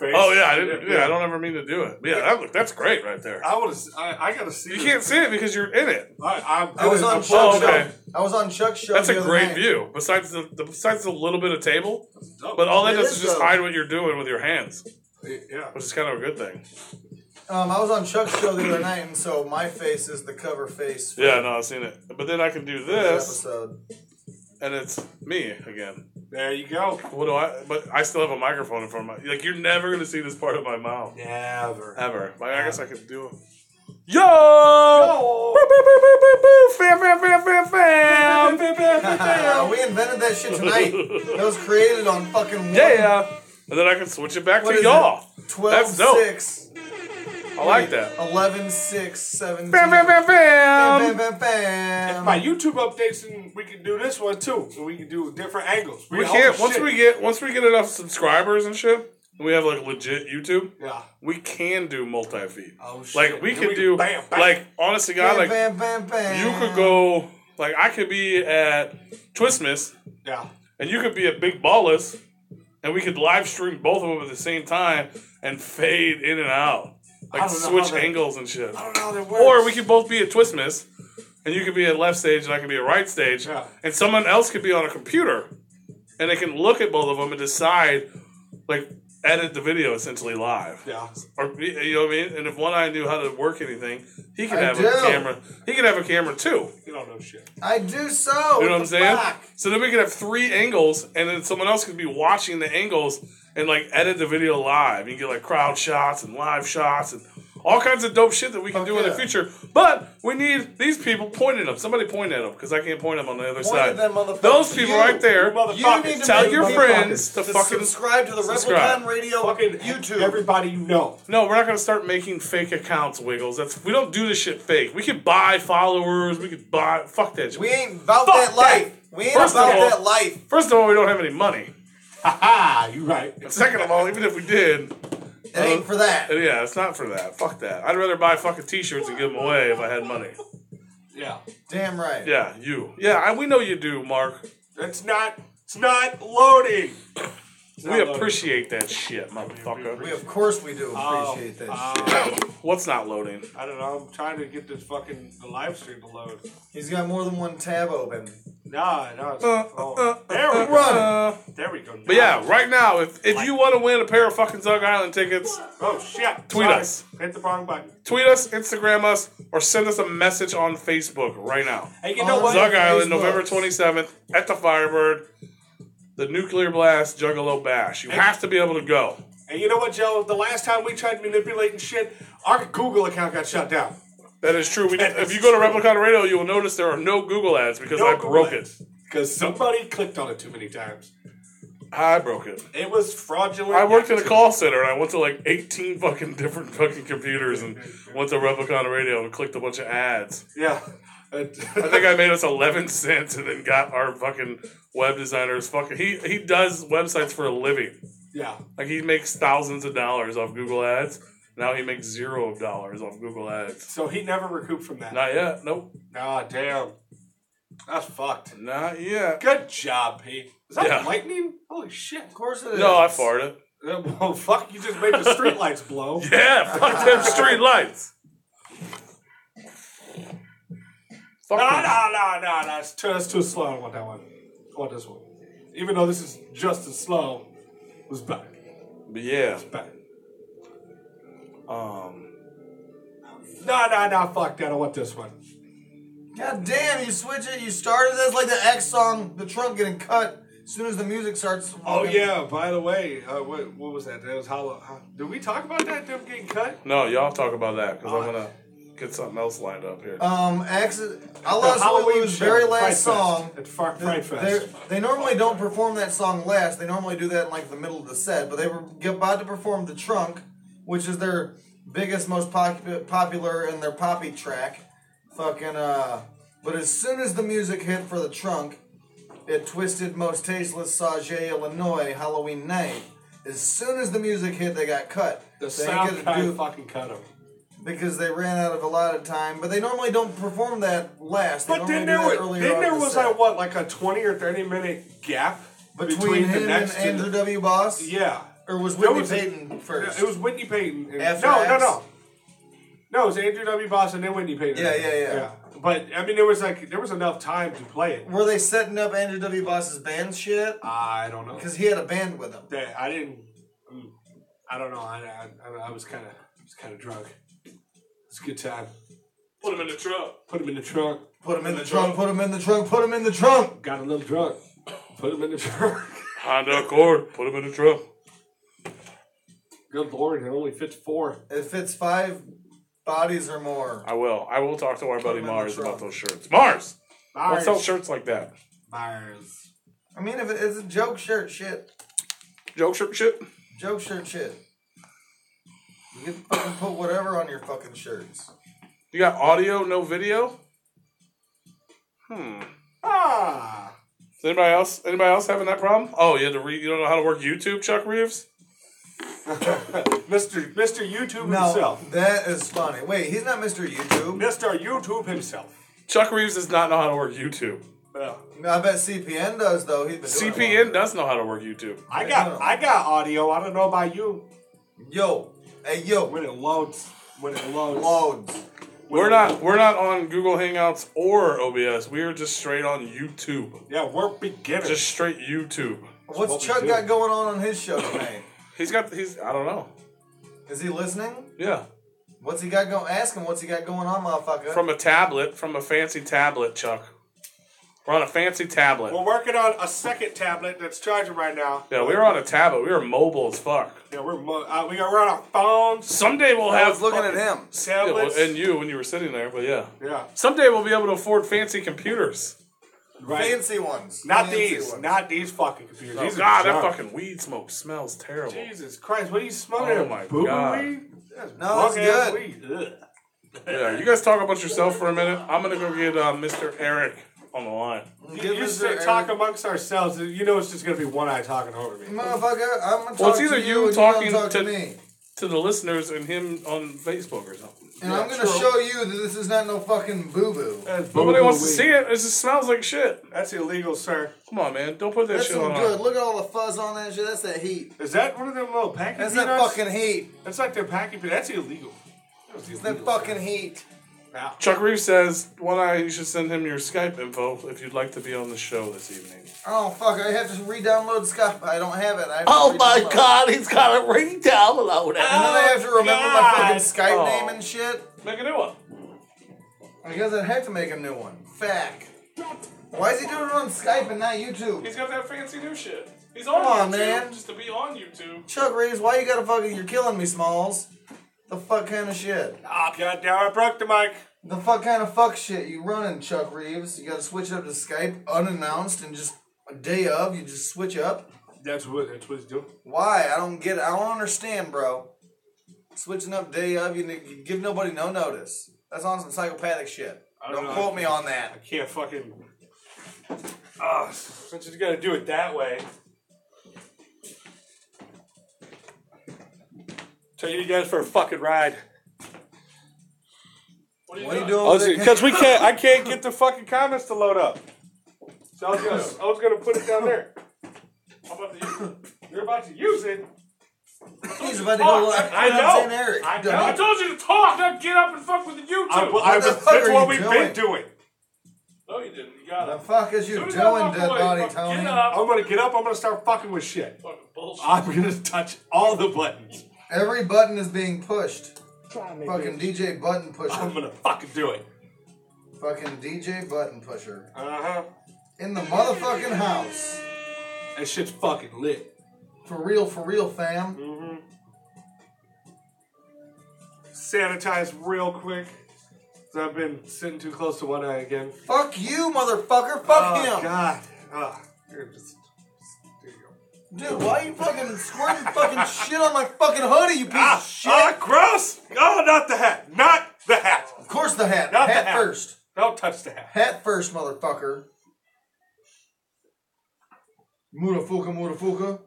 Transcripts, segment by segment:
face. Oh yeah, I don't ever mean to do it. Yeah, that's great right there. I gotta see. You can't see it because you're in it. I was on Chuck's show. I was on Chuck's show. That's a great view. Besides the little bit of table, but all that does is just hide what you're doing with your hands. Yeah, which is kind of a good thing. I was on Chuck's show the other night, and so my face is the cover face. Yeah, no, I've seen it. But then I can do this, and it's me again. There you go. What do I? But I still have a microphone in front of my. Like you're never gonna see this part of my mouth. Never. Ever. Like, I guess I could do it. Yo! Fam, fam, fam, fam, fam. We invented that shit tonight. It was created on fucking one. Yeah. And then I can switch it back to y'all. 12-6. I like that. 11-6, 17. Bam, bam, bam, bam. Bam, bam, bam. If my YouTube updates, and we can do this one too. And we can do different angles. We can't once we get enough subscribers and shit. We have like legit YouTube. Yeah. We can do multi-feed. Oh shit. Like we could do bam, bam. like honest to God, like bam, bam, bam. you could go like I could be at Twistmas. Yeah. And you could be at Big Ballas, and we could live stream both of them at the same time and fade in and out. Like switch angles and shit. I don't know how that works. Or we could both be at Twistmas, and you could be at left stage and I could be at right stage. Yeah. And someone else could be on a computer. And they can look at both of them and decide, like, edit the video essentially live. Yeah. Or you know what I mean? And if one eye knew how to work anything, he could have a camera. He could have a camera too. You don't know shit. I do so. You know what I'm saying? So then we could have 3 angles, and then someone else could be watching the angles and like edit the video live. You can get like crowd shots and live shots and all kinds of dope shit that we can do in the future. But we need these people pointing them. Somebody point at them because I can't point them on the other side. Those people right there. You need to tell your friends to fucking subscribe to the Replicon Radio YouTube. Everybody you know. No, we're not going to start making fake accounts, Wiggles. We don't do this shit fake. We could buy followers. We could buy. Fuck that shit. We ain't about that life. We ain't about that life. First of all, we don't have any money. Haha, you right. Second of all, even if we did, it ain't for that. Yeah, it's not for that. Fuck that. I'd rather buy fucking t-shirts and give them away if I had money. Yeah. Damn right. Yeah, you. Yeah, we know you do, Mark. It's not loading. We appreciate that shit, motherfucker. Of course we do appreciate that shit. What's not loading? I don't know. I'm trying to get this fucking live stream to load. He's got more than one tab open. No. There we go. There we go. But yeah, right now, if you want to win a pair of fucking Zug Island tickets, tweet us. Hit the wrong button. Tweet us, Instagram us, or send us a message on Facebook right now. Hey, you know what? Zug Island, November 27th at the Firebird. The Nuclear Blast Juggalo Bash. You have to be able to go. And you know what, Joe? The last time we tried manipulating shit, our Google account got shut down. That is true. If you go to Replicon Radio, you will notice there are no Google ads because I broke it. Because somebody clicked on it too many times. I broke it. It was fraudulent. I worked in a call center and I went to like 18 fucking different fucking computers and went to Replicon Radio and clicked a bunch of ads. Yeah. I think I made us 11 cents and then got our fucking web designers fucking. He does websites for a living. Yeah. Like he makes thousands of dollars off Google ads. Now he makes $0 off Google ads. So he never recouped from that. Not yet. Nope. Ah, damn. That's fucked. Not yet. Good job, Pete. Is that lightning? Holy shit. Of course it is. No, I farted. Well, fuck, you just made the street lights blow. Yeah, fuck them street lights. No, that's too slow. I want that one. I want this one. Even though this is just as slow, it was back. But yeah. It's back. No, fuck that. I want this one. God damn, you switch it. You started this like the X song, the trunk getting cut as soon as the music starts. Oh, yeah. By the way, what was that? That was did we talk about that, them getting cut? No, y'all talk about that because I'm going to get something else lined up here. X, I Lost Lulu's very last song. At Fright Fest. They normally don't perform that song last. They normally do that in like the middle of the set. But they were about to perform The Trunk, which is their biggest, most popular and their poppy track. But as soon as the music hit for The Trunk, it Twisted Most Tasteless Sauget, Illinois, Halloween Night. As soon as the music hit, they got cut. The sound guy fucking cut them. Because they ran out of allotted time, but they normally don't perform that last. But then there was like a 20 or 30 minute gap between him and Andrew W. Boss? Yeah. Or was Whitney Payton first? It was Whitney Payton. After No, X? No, it was Andrew W. Boss and then Whitney Payton. Yeah. But I mean, there was enough time to play it. Were they setting up Andrew W. Boss's band shit? I don't know. Because he had a band with him. I didn't. I don't know. I was kind of drunk. It's a good time. Put him in the truck. Put him in the trunk. Put him in the trunk. Put him in the trunk. Put him in the trunk. Got a little drunk. Put him in the trunk. Honda Accord. Put him in the truck. Good Lord, it only fits 4. It fits 5 bodies or more. I will talk to our buddy him in the Mars trunk. about those shirts. Mars! Mars. Let's sell shirts like that. Mars. I mean, if it's a joke shirt shit. Joke shirt shit? Joke shirt shit. You can fucking put whatever on your fucking shirts. You got audio, no video? Ah. Is anybody else having that problem? Oh, you don't know how to work YouTube, Chuck Reeves? Mr. YouTube himself. That is funny. Wait, he's not Mr. YouTube. Mr. YouTube himself. Chuck Reeves does not know how to work YouTube. Yeah. I bet CPN does though. He's been doing it CPN does know how to work YouTube. I got audio. I don't know about you. Yo, hey yo, When it loads. loads. We're not on Google Hangouts or OBS. We are just straight on YouTube. Yeah, we're beginners. Just straight YouTube. What's what we Chuck do. got going on his show tonight? He's I don't know. Is he listening? Yeah. What's he got going? Ask him what's he got going on, motherfucker. From a fancy tablet, Chuck. We're on a fancy tablet. We're working on a second tablet that's charging right now. Yeah, we were on a tablet. We were mobile as fuck. Yeah, we're on our phones. Someday we'll I have was looking at him. Yeah, well, Tablets. and you when you were sitting there, but yeah. Yeah. Someday we'll be able to afford fancy computers. Right. Fancy ones. Not Fancy these. ones. Not these fucking computers. Oh These God, are that junk. fucking weed smoke smells terrible. Jesus Christ, what are you smoking? Oh my Boo-boo God. weed? That's No, it's bunk-ass good. weed. Ugh. Yeah, you guys talk about yourself for a minute. I'm gonna go get Mr. Eric on the line. You say talk amongst ourselves. You know it's just going to be one eye talking over me. Motherfucker, I'm gonna talk Well, it's either to you and talking you don't talk to- to me. To the listeners and him on Facebook or something. And I'm gonna show you that this is not no fucking boo boo. That's Nobody boo-boo wants to weed. see it. It just smells like shit. That's illegal, sir. Come on, man. Don't put that That's shit some on. good. Look at all the fuzz on that shit. That's that heat. Is that one of them little packing That's peanuts? that fucking heat. That's like their packing peanuts. That's illegal. It's that fucking heat. Now, Chuck Reeves says, One Eye, you should send him your Skype info if you'd like to be on the show this evening. Oh fuck! I have to re-download Skype. I don't have it. I have to Oh my re-download. God, he's got it right down below And then I have to remember my God. fucking Skype Oh. name and shit. Make a new one. Because I have to make a new one. Fact. Why is he doing it on Skype and not YouTube? He's got that fancy new shit. He's Come on on, YouTube man. just to be on YouTube. Chuck Reeves, why you gotta fucking? You're killing me, Smalls. The fuck kind of shit? oh, God damn, I broke the mic. The fuck kind of fuck shit you running, Chuck Reeves? You gotta switch it up to Skype unannounced and just a day of you just switch up. That's what he's doing. Why? I don't get it. I don't understand, bro. Switching up day of you give nobody no notice. That's on some psychopathic shit. I don't Don't know. quote me on I that. can't fucking. Since you gotta do it that way. Take you guys for a fucking ride. What are you doing? with it? Because I can't get the fucking comments to load up. So I was gonna put it down there. How about the You're about to use it. He's about to go live. I know. St. Eric. I know. I told you to talk, not get up and fuck with the YouTube. the fuck That's are what you we've doing? been doing. No, you didn't. You got The it. fuck is you Soon doing, as I walk dead away, body fuck, Tony? Get up. I'm gonna get up. I'm gonna start fucking with shit. Fucking bullshit. I'm gonna touch all the buttons. Every button is being pushed. Fucking DJ button pusher. I'm gonna fucking do it. Fucking DJ button pusher. Uh-huh. In the motherfucking house. That shit's fucking lit. For real, fam. Mm-hmm. Sanitize real quick. 'Cause I've been sitting too close to one eye again. Fuck you, motherfucker. Fuck Oh, him. God. You're just there you go. Dude, why are you fucking squirting fucking shit on my fucking hoodie, you piece of shit? Gross! Oh, not the hat. Not the hat. Of course the hat. Not the Hat hat. first. Don't touch the hat. Hat first, motherfucker. Mutafuka.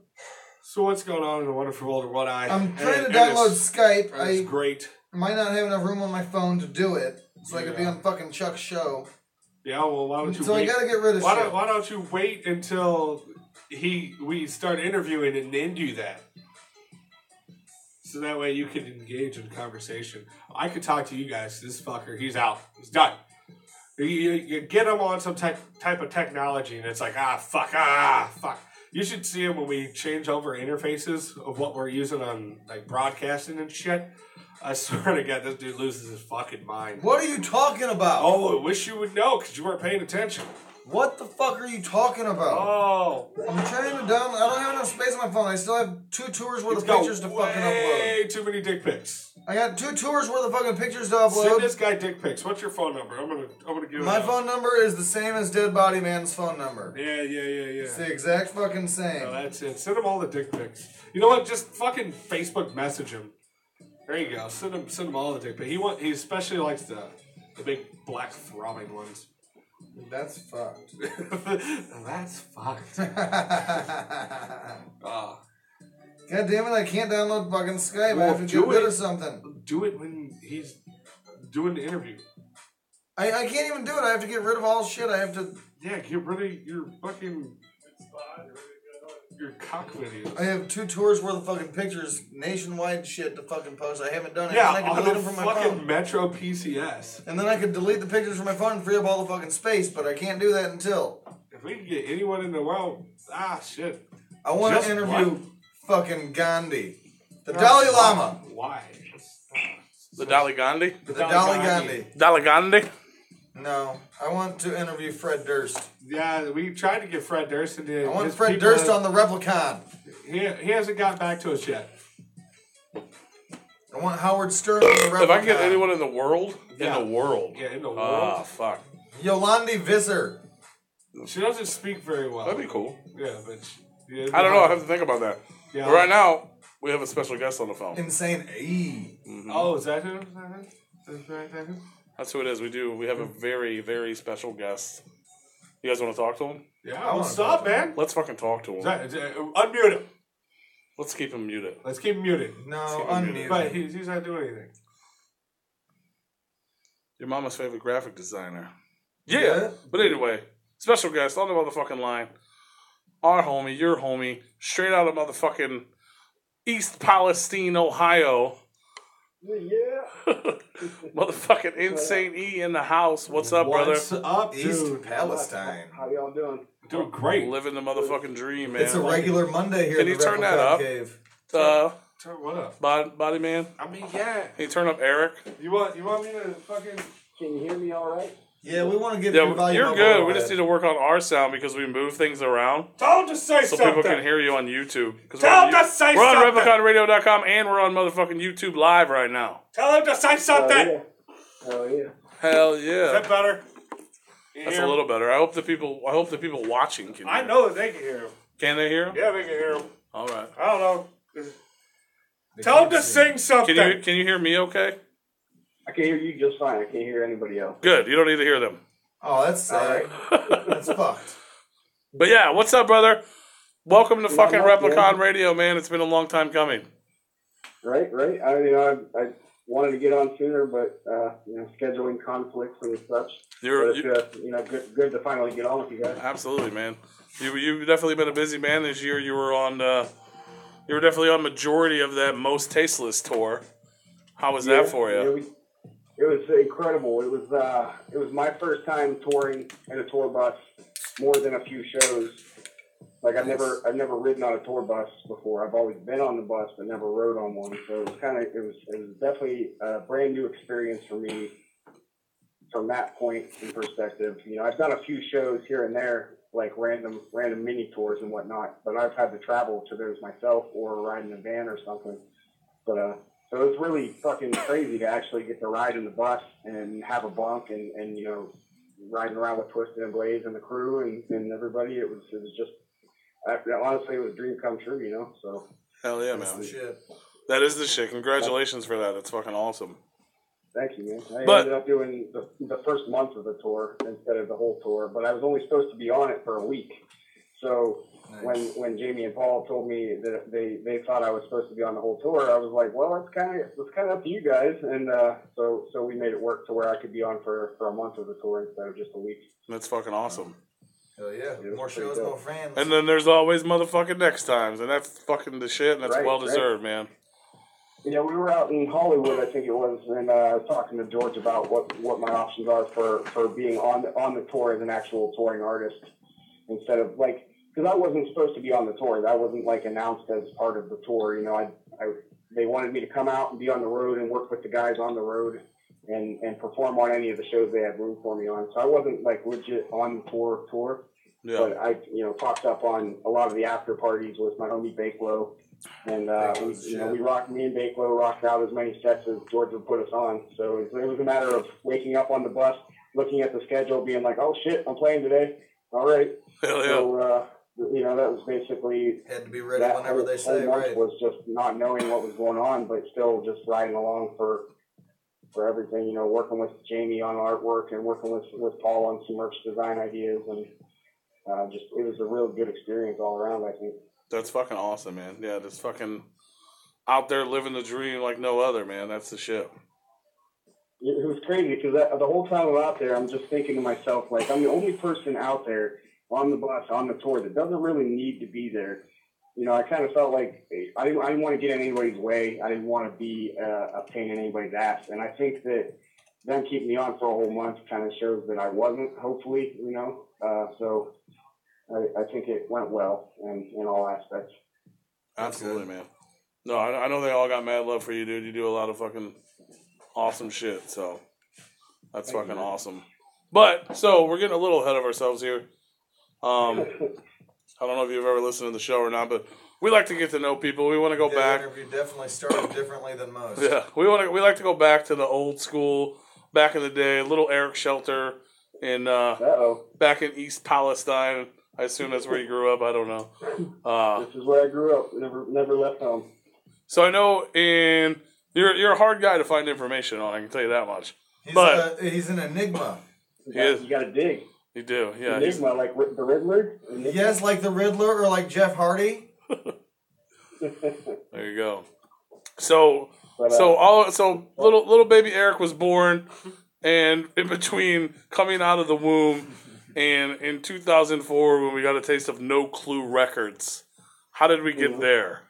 So what's going on in the wonderful world of one eye? I'm trying to And download it's- Skype. It's I great. might not have enough room on my phone to do it, so I could be Yeah. on fucking Chuck's show. Yeah, well, why don't you So wait? I gotta get rid of why shit. don't, why don't you wait until we start interviewing and then do that? So that way you can engage in conversation. I could talk to you guys. This fucker, he's out. He's done. You get him on some type of technology, and it's like, fuck. You should see him when we change over interfaces of what we're using on like broadcasting and shit. I swear to God, this dude loses his fucking mind. What are you talking about? Oh, I wish you would know, because you weren't paying attention. What the fuck are you talking about? Oh. I'm trying to download. I don't have enough space on my phone. I still have 2 tours worth of pictures to fucking upload. Way too many dick pics. I got 2 tours worth of fucking pictures to upload. Send this guy dick pics. What's your phone number? I'm gonna give My phone number is the same as Dead Body Man's phone number. Yeah. It's the exact fucking same. No, that's it. Send him all the dick pics. You know what? Just fucking Facebook message him. There you go. Send him all the dick pics. He especially likes the big black throbbing ones. That's fucked. That's fucked. God damn it, I can't download fucking Skype. Well, I have to get rid of something. Do it when he's doing the interview. I can't even do it. I have to get rid of all shit. I have to... Yeah, get rid of your fucking... Your cock videos. I have 2 tours worth of fucking pictures, nationwide shit to fucking post. I haven't done it. Yeah, And I can on delete the them from my fucking phone. Metro PCS. And then I could delete the pictures from my phone and free up all the fucking space, but I can't do that until... If we can get anyone in the world, shit. I want Just to interview one. fucking Gandhi. The Dalai Lama. Why? The Dalai Gandhi? The Dalai Gandhi. Dalai Gandhi? No, I want to interview Fred Durst. Yeah, we tried to get Fred Durst into. I want Fred Durst on the Replicon. He hasn't got back to us yet. I want Howard Stern on the Replicon. If I can get anyone in the world, Yeah, in the world. Ah, fuck. Yolandi Visser. She doesn't speak very well. That'd be cool. Yeah, but I don't know. I have to think about that. Yeah. But right now, we have a special guest on the phone. Insane E. Mm-hmm. Oh, is that who? Is that who? That's who it is. We have a very, very special guest. You guys want to talk to him? Yeah, what's up, man? Let's fucking talk to him. Unmute him. Let's keep him muted. Let's keep him muted. No, unmuted. But he's not doing anything. Your mama's favorite graphic designer. Yeah. Yeah. But anyway, special guest on the motherfucking line. Our homie, your homie, straight out of motherfucking East Palestine, Ohio. Yeah. Motherfucking Insane E in the house. What's up, brother? What's up, dude? East Palestine. How y'all doing? Doing great. Living the motherfucking dream, man. It's a regular Monday here Can at you the turn that Replicon up? Cave. Turn what up? Body man. I mean, yeah. Can you turn up Eric? You want me to fucking? Can you hear me all right? Yeah, we want to get your Yeah, volume you're up a good. little We just bit. need to work on our sound because we move things around Tell him to say so something. people can hear you on YouTube. 'Cause Tell we're on him to say We're on something. RepliconRadio.com and we're on motherfucking YouTube Live right now. Tell him to say something. Yeah. Oh yeah. Hell Is yeah. that better? You That's hear a him? little better. I hope the people watching can hear I know that they can hear him. Can they hear him? Yeah, they can hear him. All right. I don't know. Tell him to sing something. Can you hear me okay? I can hear you just fine. I can't hear anybody else. Good. You don't need to hear them. Oh, that's sad. That's fucked. But yeah, what's up, brother? Welcome to fucking I'm up, Replicon man. Radio, man. It's been a long time coming. Right. I wanted to get on sooner, but scheduling conflicts and such. You're But it's good to finally get on with you guys. absolutely, man. You've definitely been a busy man this year. You were definitely on majority of that Most Tasteless tour. How was that for you? It was incredible. It was my first time touring in a tour bus, more than a few shows. Like I've never ridden on a tour bus before. I've always been on the bus, but never rode on one. So it was definitely a brand new experience for me from that point in perspective. I've done a few shows here and there, like random mini tours and whatnot, but I've had to travel to those myself or ride in a van or something. But so it was really fucking crazy to actually get to ride in the bus and have a bunk and riding around with Twisted and Blaze and the crew and everybody. It was just honestly, it was a dream come true. So Hell yeah, That's man. the shit. That is the shit. Congratulations for that. That's fucking awesome. thank you, man. I But- ended up doing the first month of the tour instead of the whole tour, but I was only supposed to be on it for a week. So Nice. when Jamie and Paul told me that they thought I was supposed to be on the whole tour, I was like, well, it's kind of up to you guys, and so we made it work to where I could be on for a month of the tour instead of just a week. That's fucking awesome. Hell yeah. was More pretty shows, dope. more fans. And then there's always motherfucking next times, and that's fucking the shit, and that's Right, well deserved, man. Yeah, we were out in Hollywood, I think it was, and I was talking to George about what my options are for being on the tour as an actual touring artist instead of like, because I wasn't supposed to be on the tour. That wasn't like announced as part of the tour. You know, they wanted me to come out and be on the road and work with the guys on the road and perform on any of the shows they had room for me on. So I wasn't like legit on the tour. Yeah. But I, popped up on a lot of the after parties with my homie Bakelo. And, me and Bakelo rocked out as many sets as George would put us on. So it was a matter of waking up on the bus, looking at the schedule, being like, oh shit, I'm playing today. All right. Hell yeah. So, that was basically... Had to be ready whenever they say, right? Was just not knowing what was going on, but still just riding along for everything, working with Jamie on artwork and working with Paul on some merch design ideas. And it was a real good experience all around, I think. That's fucking awesome, man. Yeah, just fucking out there living the dream like no other, man. That's the shit. It was crazy because the whole time I'm out there, I'm just thinking to myself, like, I'm the only person out there on the bus, on the tour that doesn't really need to be there. I kind of felt like I didn't want to get in anybody's way. I didn't want to be a pain in anybody's ass. And I think that them keeping me on for a whole month kind of shows that I wasn't, hopefully, so I think it went well in all aspects. Absolutely, man. No, I know they all got mad love for you, dude. You do a lot of fucking awesome shit, so that's Thank fucking you. awesome. But, so, we're getting a little ahead of ourselves here. I don't know if you've ever listened to the show or not, but we like to get to know people. We want to go back. The interview definitely started differently than most. Yeah, we like to go back to the old school, back in the day. Little Eric Shelter in back in East Palestine. I assume that's where you grew up. I don't know. This is where I grew up. Never left home. So I know, you're a hard guy to find information on. I can tell you that much. He's an enigma. You got to dig. You do, yeah. Enigma, like the Riddler? Enigma? Yes, like the Riddler or like Jeff Hardy. There you go. So little baby Eric was born, and in between coming out of the womb and in 2004 when we got a taste of No Clue Records, how did we get there?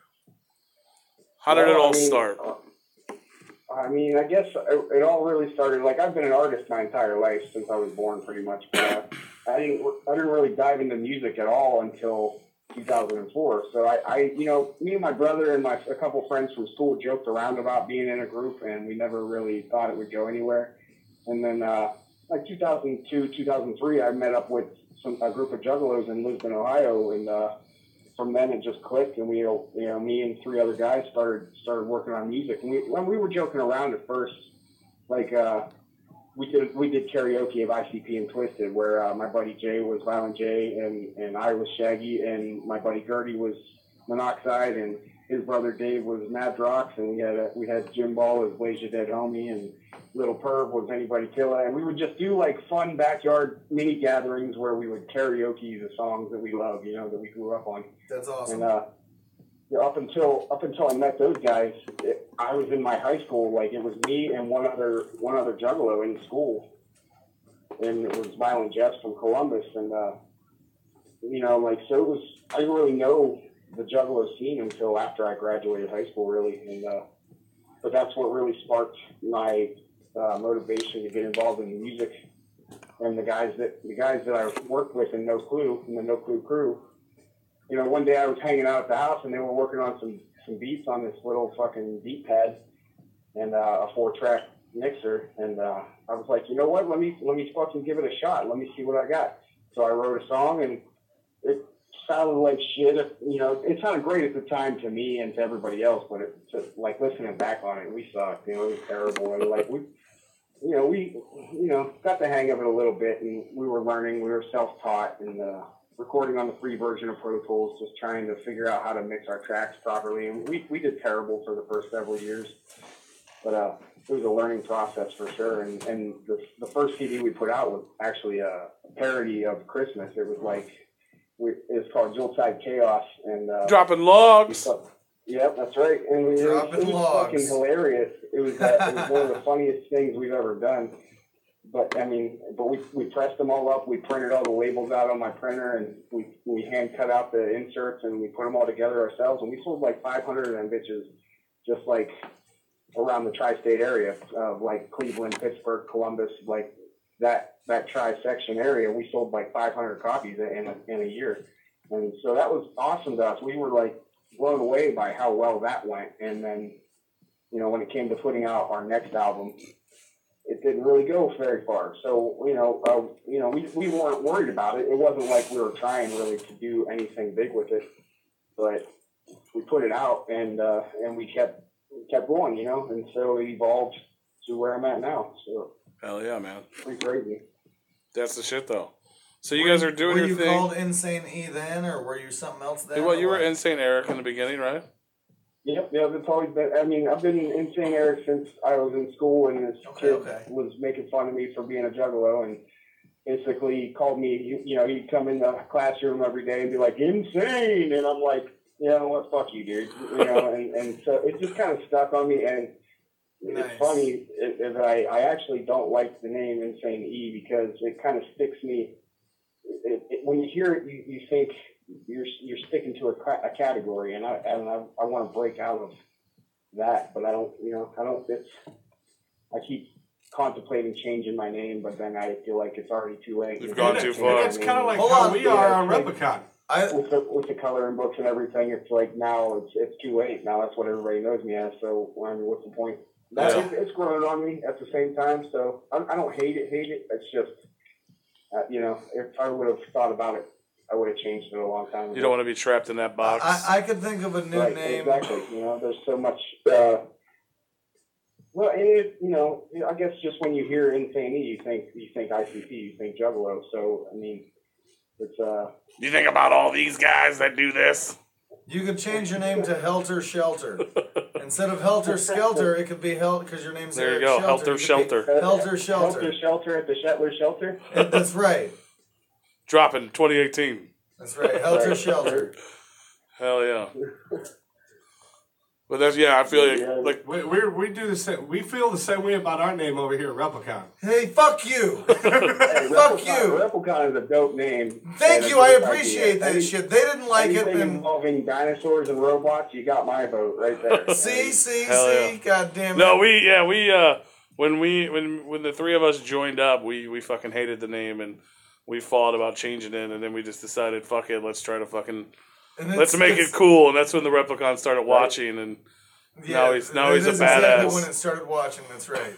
How did it all start? I guess it all really started, like, I've been an artist my entire life since I was born, pretty much. But I didn't really dive into music at all until 2004. So me and my brother and a couple friends from school joked around about being in a group, and we never really thought it would go anywhere. And then, like 2002, 2003, I met up with a group of juggalos in Lisbon, Ohio, and from then it just clicked, and we, me and three other guys started working on music. And we were joking around at first, like we did karaoke of ICP and Twisted, where my buddy Jay was Violent J, and I was Shaggy, and my buddy Gertie was Monoxide, and his brother Dave was Mad Rocks, and we had Jim Ball as Blaze Your Dead Homie, and Little Perv was Anybody Kill It, and we would just do like fun backyard mini gatherings where we would karaoke the songs that we love, that we grew up on. That's awesome. And up until I met those guys, I was in my high school. Like, it was me and one other juggalo in school, and it was Violent Jeffs from Columbus, and so it was. I didn't really know the juggalo scene until after I graduated high school, really, and but that's what really sparked my motivation to get involved in the music. And the guys that I worked with in No Clue, in the No Clue crew, one day I was hanging out at the house and they were working on some beats on this little fucking beat pad and a 4-track mixer, and I was like, you know what? Let me fucking give it a shot. Let me see what I got. So I wrote a song, and it sounded like shit. It sounded great at the time to me and to everybody else, but like listening back on it, we sucked. It was terrible. And like we got the hang of it a little bit, and we were learning. We were self-taught and recording on the free version of Pro Tools, just trying to figure out how to mix our tracks properly. And we did terrible for the first several years, but it was a learning process for sure. And the first CD we put out was actually a parody of Christmas. It was like, it's called Yuletide Chaos, and dropping logs. Yep, that's right. And it was fucking hilarious. It was one of the funniest things we've ever done. But we pressed them all up. We printed all the labels out on my printer, and we hand cut out the inserts, and we put them all together ourselves. And we sold like 500 of them bitches, just like around the tri-state area, like Cleveland, Pittsburgh, Columbus, like that tri-section area. We sold like 500 copies in a year, and so that was awesome to us. We were like blown away by how well that went. And then, you know, when it came to putting out our next album, it didn't really go very far. So, we weren't worried about it. It wasn't like we were trying really to do anything big with it, but we put it out and we kept going, you know, and so it evolved to where I'm at now. So hell yeah, man. Pretty crazy. That's the shit though. So you guys are doing your thing. Were you called Insane E then, or were you something else then? Well, you were Insane Eric in the beginning, right? Yep, it's always been. I mean, I've been Insane Eric since I was in school, and this kid was making fun of me for being a juggalo, and basically called me. You know, he'd come in the classroom every day and be like, "Insane," and I'm like, "You know what? Fuck you, dude." You know, and so it just kind of stuck on me, and it's funny is I actually don't like the name Insane E because it kind of sticks me. When you hear it, you think you're sticking to a category, and I want to break out of that, but I don't. I keep contemplating changing my name, but then I feel like it's already too late. You've gone too far. It's kind of like how we are on Replicon. With the coloring books and everything, it's like now it's too late. Now that's what everybody knows me as. So I mean, what's the point? It's growing on me at the same time. So I don't hate it. It's just if I would have thought about it, I would have changed it a long time ago. You don't want to be trapped in that box. I could think of a new name. Exactly. You know, there's so much. Well, and I guess just when you hear Insane E, you think ICP, you think Juggalo. So I mean, it's You think about all these guys that do this. You could change your name to Helter Shelter. Instead of Helter Skelter, it could be because your name's there. Eric You go, Shelter. Helter Shelter. Helter Shelter. Helter Shelter at the Shetler Shelter. That's right. Dropping 2018. That's right. Helter Shelter. Hell yeah. But that's I feel like we do the same. We feel the same way about our name over here at Replicon. Hey, fuck you. Fuck you. Replicon is a dope name. Thank you. I appreciate that shit. They didn't like it. Involving dinosaurs and robots, you got my vote right there. See. Yeah. God damn it. No, when the three of us joined up, we fucking hated the name and we fought about changing it, and then we just decided, fuck it, let's try to fucking let's make it cool, and that's when the Replicon started watching, and now he's a badass. Exactly when it started watching. That's right.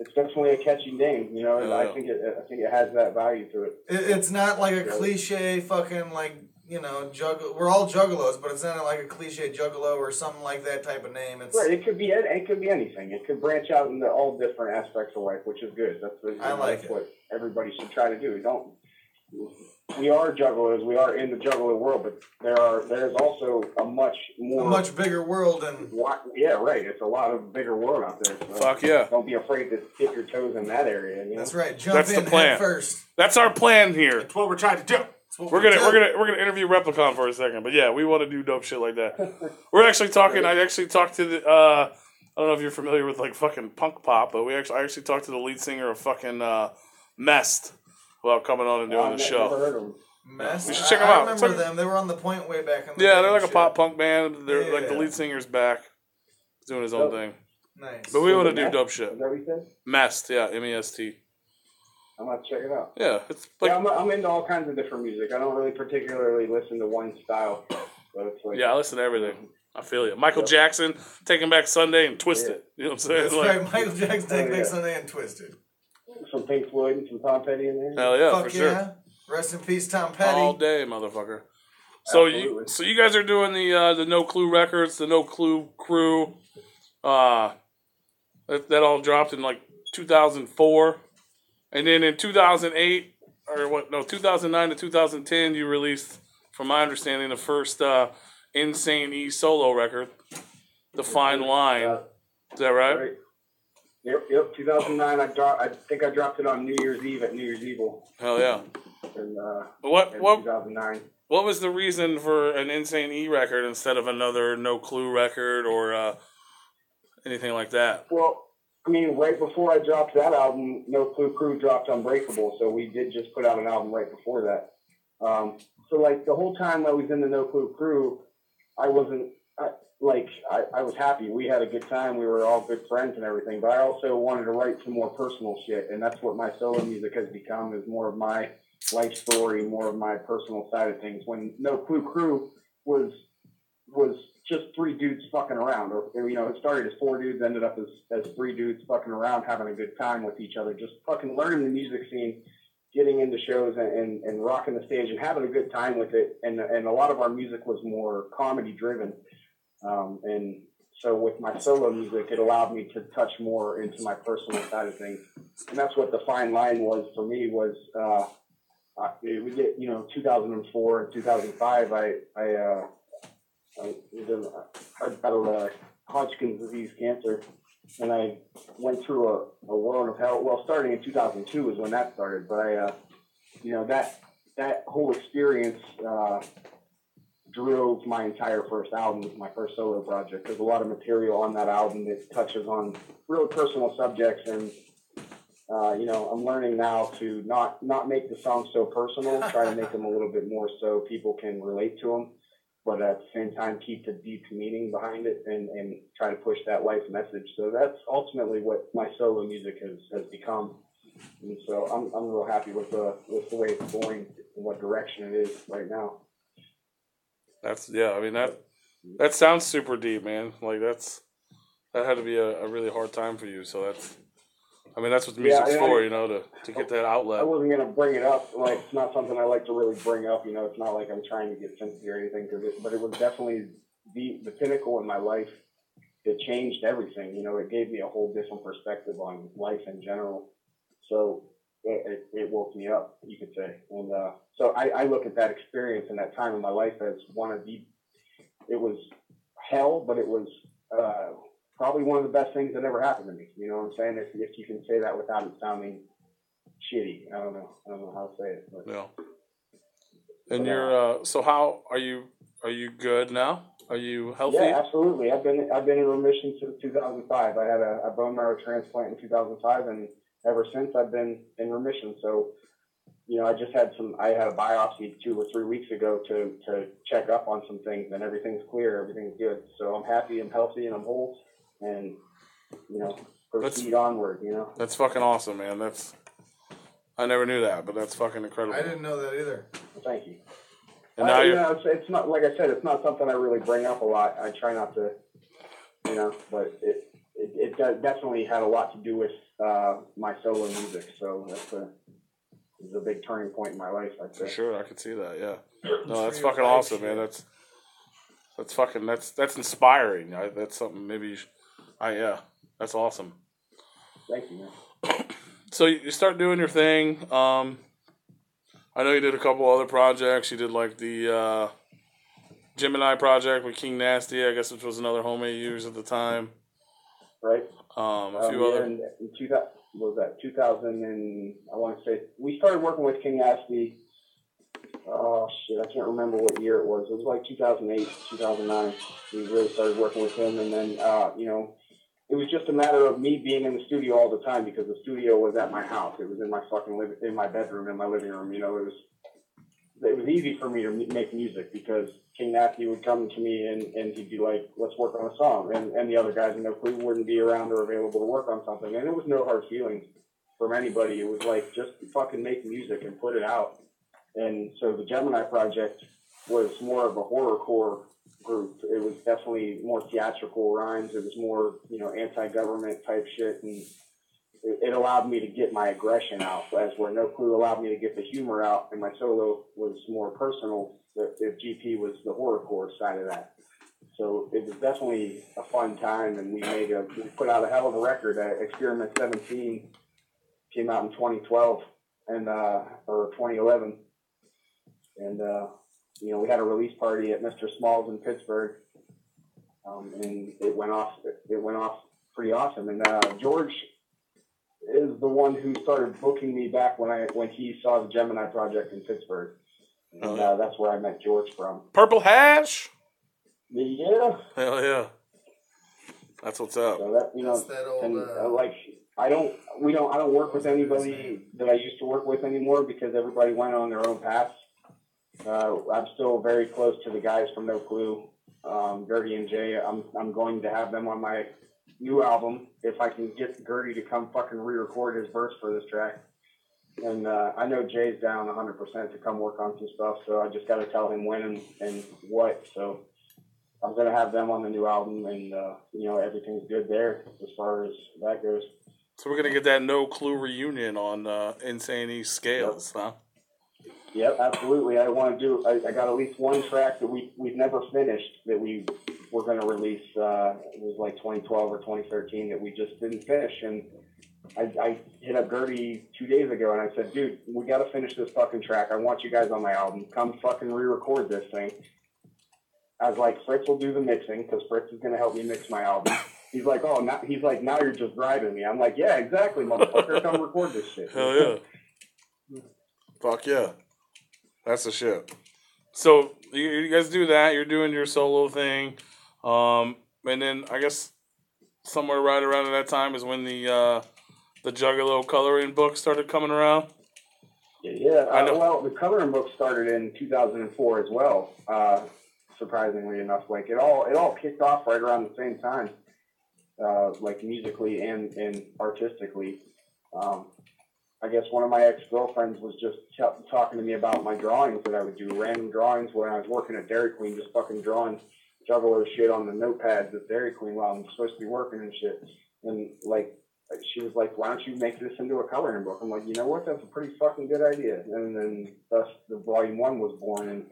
It's definitely a catchy name, you know. I think it has that value to it. It's not like a cliche fucking we're all juggalos, but it's not like a cliche juggalo or something like that type of name. It's right. It could be anything. It could branch out into all different aspects of life, which is good. That's what everybody should try to do. We are juggalos. We are in the juggalo world, but there's also a much bigger world than yeah, right. It's a lot of bigger world out there. So fuck yeah! Don't be afraid to dip your toes in that area. You know? That's right. Jump in head first. That's our plan here. That's what we're trying to do. We're gonna interview Replicon for a second, but yeah, we want to do dope shit like that. We're actually talking. I actually talked to the. I don't know if you're familiar with like fucking punk pop, but I actually talked to the lead singer of fucking Mest about coming on and doing the show. Never heard of them. Mest? You should check them out. I remember them. They were on the Point way back in the day. They're like a pop punk band. They're like the lead singer's back, doing his own thing. Nice. But we want to do dope shit. Is that what you said? Mest, yeah, MEST. I'm gonna check it out. Yeah, it's like I'm into all kinds of different music. I don't really particularly listen to one style, but it's like I listen to everything. I feel you. Michael Jackson, Taking Back Sunday and Twisted. You know what I'm saying? That's right. Michael Jackson, Taking Back Sunday and Twisted. Some Pink Floyd and some Tom Petty in there. Hell yeah, Fuck for sure. Rest in peace, Tom Petty. All day, motherfucker. So you guys are doing the No Clue records, the No Clue crew. That all dropped in like 2004. And then in 2008, 2009 to 2010, you released, from my understanding, the first Insane E solo record, The Fine Line. Is that right? Yep. 2009, I think I dropped it on New Year's Eve at New Year's Evil. Hell yeah. And, what 2009. What was the reason for an Insane E record instead of another No Clue record or anything like that? Well, I mean, right before I dropped that album, No Clue Crew dropped Unbreakable, so we did just put out an album right before that. So, like, the whole time I was in the No Clue Crew, I wasn't I was happy. We had a good time. We were all good friends and everything. But I also wanted to write some more personal shit, and that's what my solo music has become. Is more of my life story, more of my personal side of things. When No Clue Crew was just three dudes fucking around, or it started as four dudes, ended up as three dudes fucking around, having a good time with each other, just fucking learning the music scene, getting into shows and rocking the stage and having a good time with it. And a lot of our music was more comedy driven. And so with my solo music, it allowed me to touch more into my personal side of things. And that's what the fine line was for me was, we get, 2004 and 2005, I battled Hodgkin's disease cancer, and I went through a world of hell. Well, starting in 2002 is when that started, but that whole experience drove my entire first album, my first solo project. There's a lot of material on that album that touches on real personal subjects, and I'm learning now to not make the songs so personal, try to make them a little bit more so people can relate to them, but at the same time keep the deep meaning behind it and try to push that life message. So that's ultimately what my solo music has become. And so I'm real happy with the way it's going and what direction it is right now. That sounds super deep, man. Like that had to be a really hard time for you. So that's what the music's for, to get that outlet. I wasn't gonna bring it up. Like, it's not something I like to really bring up. It's not like I'm trying to get sympathy or anything, but it was definitely the pinnacle in my life. It changed everything. It gave me a whole different perspective on life in general. So it woke me up, you could say. And so I look at that experience and that time in my life as it was hell, but it was probably one of the best things that ever happened to me. You know what I'm saying? If you can say that without it sounding shitty. I don't know how to say it. But, yeah. And you're so how are you good now? Are you healthy? Yeah, absolutely. I've been in remission since 2005. I had a bone marrow transplant in 2005, and ever since I've been in remission. So, I just had a biopsy 2 or 3 weeks ago to check up on some things, and everything's clear, everything's good. So I'm happy, I'm healthy, and I'm whole, and, proceed onward, That's fucking awesome, man. I never knew that, but that's fucking incredible. I didn't know that either. Well, thank you. And now it's not, like I said, it's not something I really bring up a lot. I try not to, but it definitely had a lot to do with my solo music. So that's a big turning point in my life, I'd say. For sure, I could see that. Yeah. No, that's fucking awesome, man. That's inspiring. That's something maybe. That's awesome. Thank you, man. So you start doing your thing. I know you did a couple other projects. You did like the Gemini project with King Nasty, I guess, which was another homie you used at the time. Right. A few other. In 2000 and I want to say we started working with King Nasty. Oh shit, I can't remember what year it was. It was like 2008, 2009. We really started working with him, and then it was just a matter of me being in the studio all the time because the studio was at my house. It was in my fucking in my bedroom, in my living room. It was easy for me to make music because King Nasty would come to me and he'd be like, let's work on a song. And the other guys in No Clue wouldn't be around or available to work on something. And it was no hard feelings from anybody. It was like, just fucking make music and put it out. And so the Gemini project was more of a horrorcore group. It was definitely more theatrical rhymes. It was more, anti-government type shit. And it allowed me to get my aggression out, as where No Clue allowed me to get the humor out, and my solo was more personal. The GP was the horrorcore side of that. So it was definitely a fun time, and we put out a hell of a record. Experiment 17 came out in 2012 or 2011, and we had a release party at Mr. Smalls in Pittsburgh, and it went off pretty awesome. And George is the one who started booking me back when he saw the Gemini project in Pittsburgh. And that's where I met George from. Purple Hash? Yeah. Hell yeah. That's what's up. So that, That's that old, I don't work with anybody that I used to work with anymore because everybody went on their own paths. I'm still very close to the guys from No Clue. Gertie and Jay. I'm going to have them on my new album if I can get Gertie to come fucking re-record his verse for this track. And I know Jay's down 100% to come work on some stuff, so I just got to tell him when and what. So I'm going to have them on the new album, and, everything's good there as far as that goes. So we're going to get that No Clue reunion on Insane East Scales, huh? Yep, absolutely. I want to do. I got at least one track that we've never finished that we were going to release. It was like 2012 or 2013 that we just didn't finish. And I hit up Gertie 2 days ago and I said, dude, we got to finish this fucking track. I want you guys on my album. Come fucking re-record this thing. I was like, Fritz will do the mixing because Fritz is going to help me mix my album. He's like, now you're just driving me. I'm like, yeah, exactly, motherfucker. Come record this shit. Hell yeah. Fuck yeah. That's the shit. So you guys do that. You're doing your solo thing, and then I guess somewhere right around that time is when the Juggalo coloring book started coming around. Yeah. Well, the coloring book started in 2004 as well. Surprisingly enough, like it all kicked off right around the same time, like musically and artistically. I guess one of my ex-girlfriends was just talking to me about my drawings that I would do, random drawings when I was working at Dairy Queen, just fucking drawing Juggalo shit on the notepads at Dairy Queen while I'm supposed to be working and shit. And, like, she was like, why don't you make this into a coloring book? I'm like, you know what? That's a pretty fucking good idea. And then thus the Volume 1 was born. And,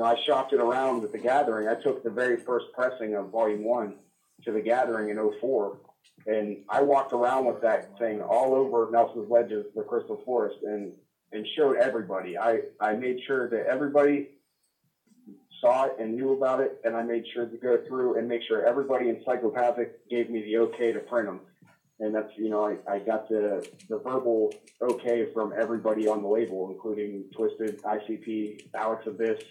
I shopped it around at the Gathering. I took the very first pressing of Volume 1 to the Gathering in 2004. And I walked around with that thing all over Nelson's Ledges, the Crystal Forest, and showed everybody. I made sure that everybody saw it and knew about it, and I made sure to go through and make sure everybody in Psychopathic gave me the okay to print them. And that's, I got the verbal okay from everybody on the label, including Twisted, ICP, Alex Abyss.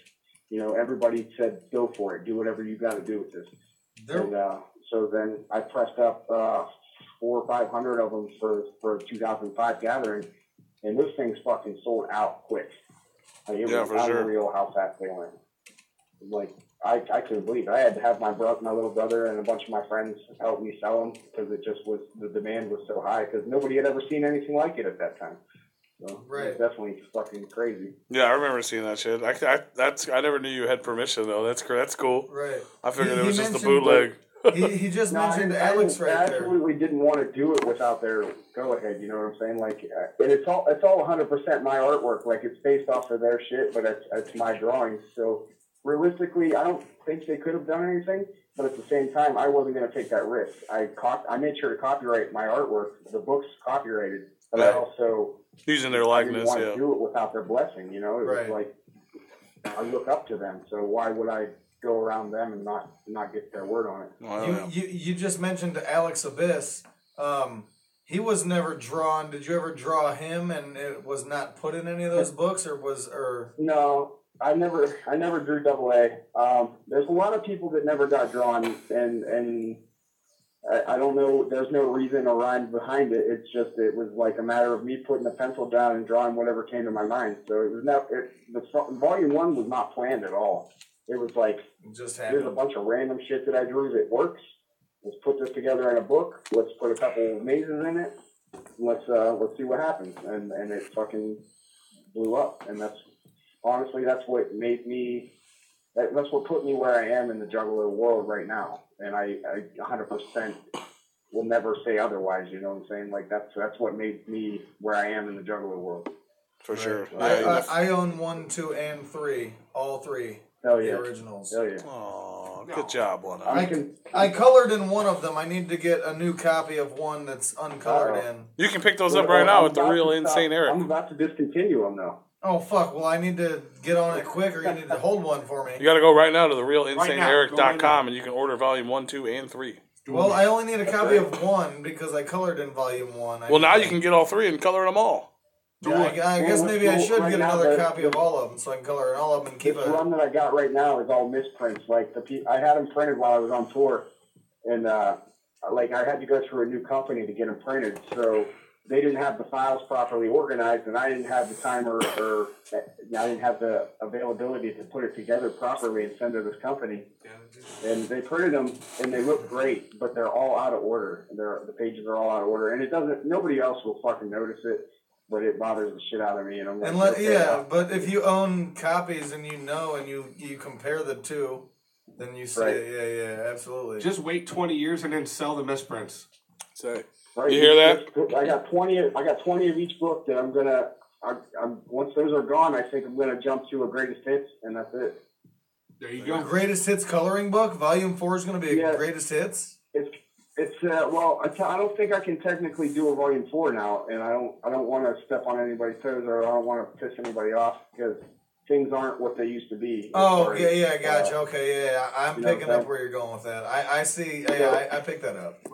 Everybody said, go for it. Do whatever you got to do with this. And so then I pressed up 400 or 500 of them for 2005 Gathering, and those things fucking sold out quick. It was unreal how fast they went. Like, I couldn't believe it. I had to have my little brother and a bunch of my friends help me sell them because the demand was so high because nobody had ever seen anything like it at that time. So right. It was definitely fucking crazy. Yeah, I remember seeing that shit. I never knew you had permission though. That's cool. Right. I figured it was just a bootleg. He just mentioned Alex right there. I absolutely didn't want to do it without their go-ahead, you know what I'm saying? Like, and it's all 100% my artwork. Like, it's based off of their shit, but it's my drawings. So, realistically, I don't think they could have done anything, but at the same time, I wasn't going to take that risk. I made sure to copyright my artwork. The book's copyrighted, but I also... Using their likeness, I didn't want to do it without their blessing, It was like, I look up to them, so why would I go around them and not get their word on it? Well, you just mentioned Alex Abyss. He was never drawn. Did you ever draw him and it was not put in any of those books or No, I never drew AA. There's a lot of people that never got drawn and I don't know, there's no reason or rhyme behind it. It's just, it was like a matter of me putting a pencil down and drawing whatever came to my mind. So it was Volume 1 was not planned at all. It was like, here's a bunch of random shit that I drew that works. Let's put this together in a book. Let's put a couple mazes in it. Let's see what happens. And it fucking blew up. And that's what put me where I am in the Juggalo world right now. And I 100% will never say otherwise, you know what I'm saying? Like, that's what made me where I am in the Juggalo world. For sure. I own 1, 2, and 3. All 3. Hell yeah. The originals. Hell yeah. Oh, good job, one. I colored in one of them. I need to get a new copy of one that's uncolored in. You can pick those up right now with the real Insane Eric. I'm about to discontinue them, though. Oh, fuck. Well, I need to get on it quick, or you need to hold one for me. You got to go right now to therealinsaneeric.com, and you can order Volume 1, 2, and 3. Well, I only need a copy of 1 because I colored in Volume 1. Well, now you can get all 3 and color them all. Yeah, I guess maybe I should get another copy of all of them so I can color in all of them and keep it. The one that I got right now is all misprints. Like, I had them printed while I was on tour, and I had to go through a new company to get them printed. So they didn't have the files properly organized, and I didn't have the time or I didn't have the availability to put it together properly and send to this company. And they printed them, and they look great, but they're all out of order. The pages are all out of order, and it doesn't. Nobody else will fucking notice it, but it bothers the shit out of me. And I'm like, but if you own copies and you know and you compare the two, then you see it. Yeah, absolutely. Just wait 20 years and then sell the misprints. Say, right, you hear that? I got 20 of each book that I'm gonna. Once those are gone, I think I'm gonna jump to a greatest hits, and that's it. There you go. Greatest hits coloring book. Volume 4 is going to be a greatest hits. It's well, I don't think I can technically do a volume 4 now, and I don't want to step on anybody's toes, or I don't want to piss anybody off because things aren't what they used to be. Oh, I gotcha. Okay, yeah, I'm picking up where you're going with that. I see. I picked that up.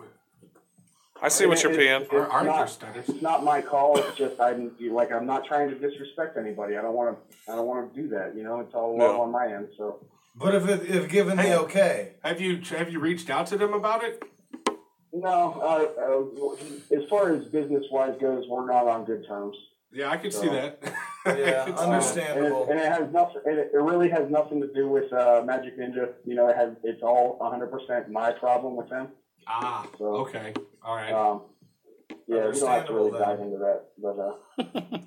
I see what you're paying. It's not my call. It's just I'm not trying to disrespect anybody. I don't want to do that. You know, it's all love on my end. So. But if given the okay, have you reached out to them about it? No. As far as business wise goes, we're not on good terms. Yeah, I can see that. Yeah, understandable. And it has nothing. It really has nothing to do with Magic Ninja. You know, it's all 100% my problem with them. Ah. So, okay. All right. Yeah, we don't have to really dive into that, but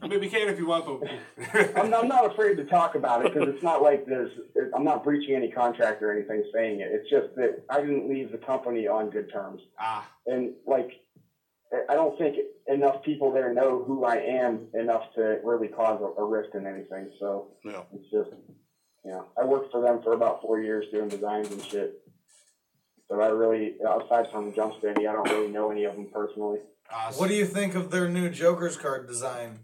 I mean, we can if you want, but I'm not afraid to talk about it because it's not like I'm not breaching any contract or anything saying it. It's just that I didn't leave the company on good terms. Ah. And I don't think enough people there know who I am enough to really cause a rift in anything. So it's just, I worked for them for about 4 years doing designs and shit. But I really, aside from Jump Steady, I don't really know any of them personally. What do you think of their new Joker's card design?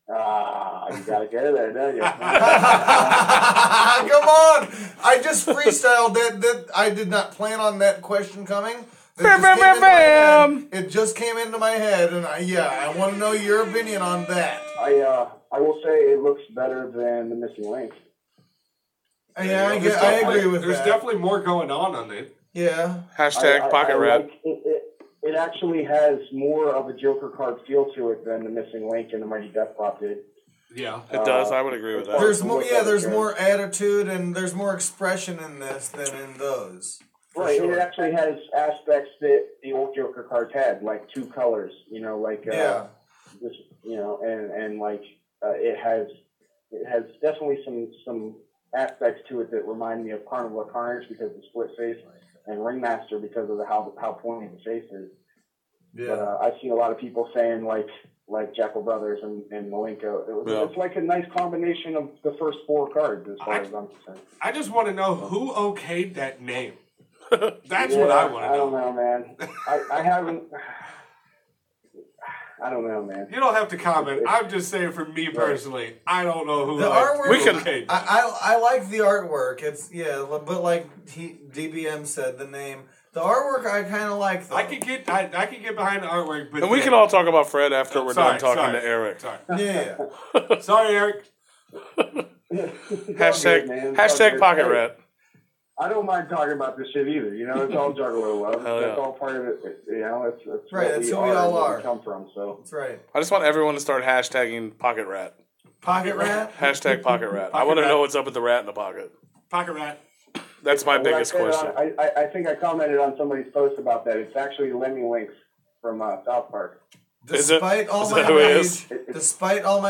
You gotta get it there, don't you? Come on! I just freestyled that. I did not plan on that question coming. It just came into my head, and I want to know your opinion on that. I will say it looks better than the Missing Link. Yeah, I agree with that. There's definitely more going on it. Yeah. Hashtag Pocket Rat. It actually has more of a Joker card feel to it than the Missing Link and the Mighty Death Prop did. Yeah, it does. I would agree with that. There's more. Yeah, there's more attitude and there's more expression in this than in those. Right. Sure. It actually has aspects that the old Joker cards had, like two colors. This, and it has definitely some aspects to it that remind me of Carnival of Carnage because of the split face, and Ringmaster because of how pointy the face is. Yeah. But I've seen a lot of people saying like Jackal Brothers and Malenko. It's like a nice combination of the first four cards as far as I'm concerned. I just want to know who okayed that name. That's what I want to know. I don't know, man. I haven't. I don't know, man. You don't have to comment. I'm just saying for me personally, I don't know who the artwork. We can. I like the artwork. It's but like DBM said, the name. The artwork I kind of like though. I could get behind the artwork, but we can all talk about Fred after we're done talking to Eric. Sorry. Yeah. Sorry, Eric. hashtag Pocket Rat. I don't mind talking about this shit either. You know, it's all Juggalo love. That's all part of it. You know, it's right. That's who we all are. Where we come from. So that's right. I just want everyone to start hashtagging Pocket Rat. Pocket Rat. Hashtag Pocket Rat. I want to know what's up with the rat in the pocket. Pocket Rat. That's my biggest question. I think I commented on somebody's post about that. It's actually Lemmy Lynx from South Park. Despite all my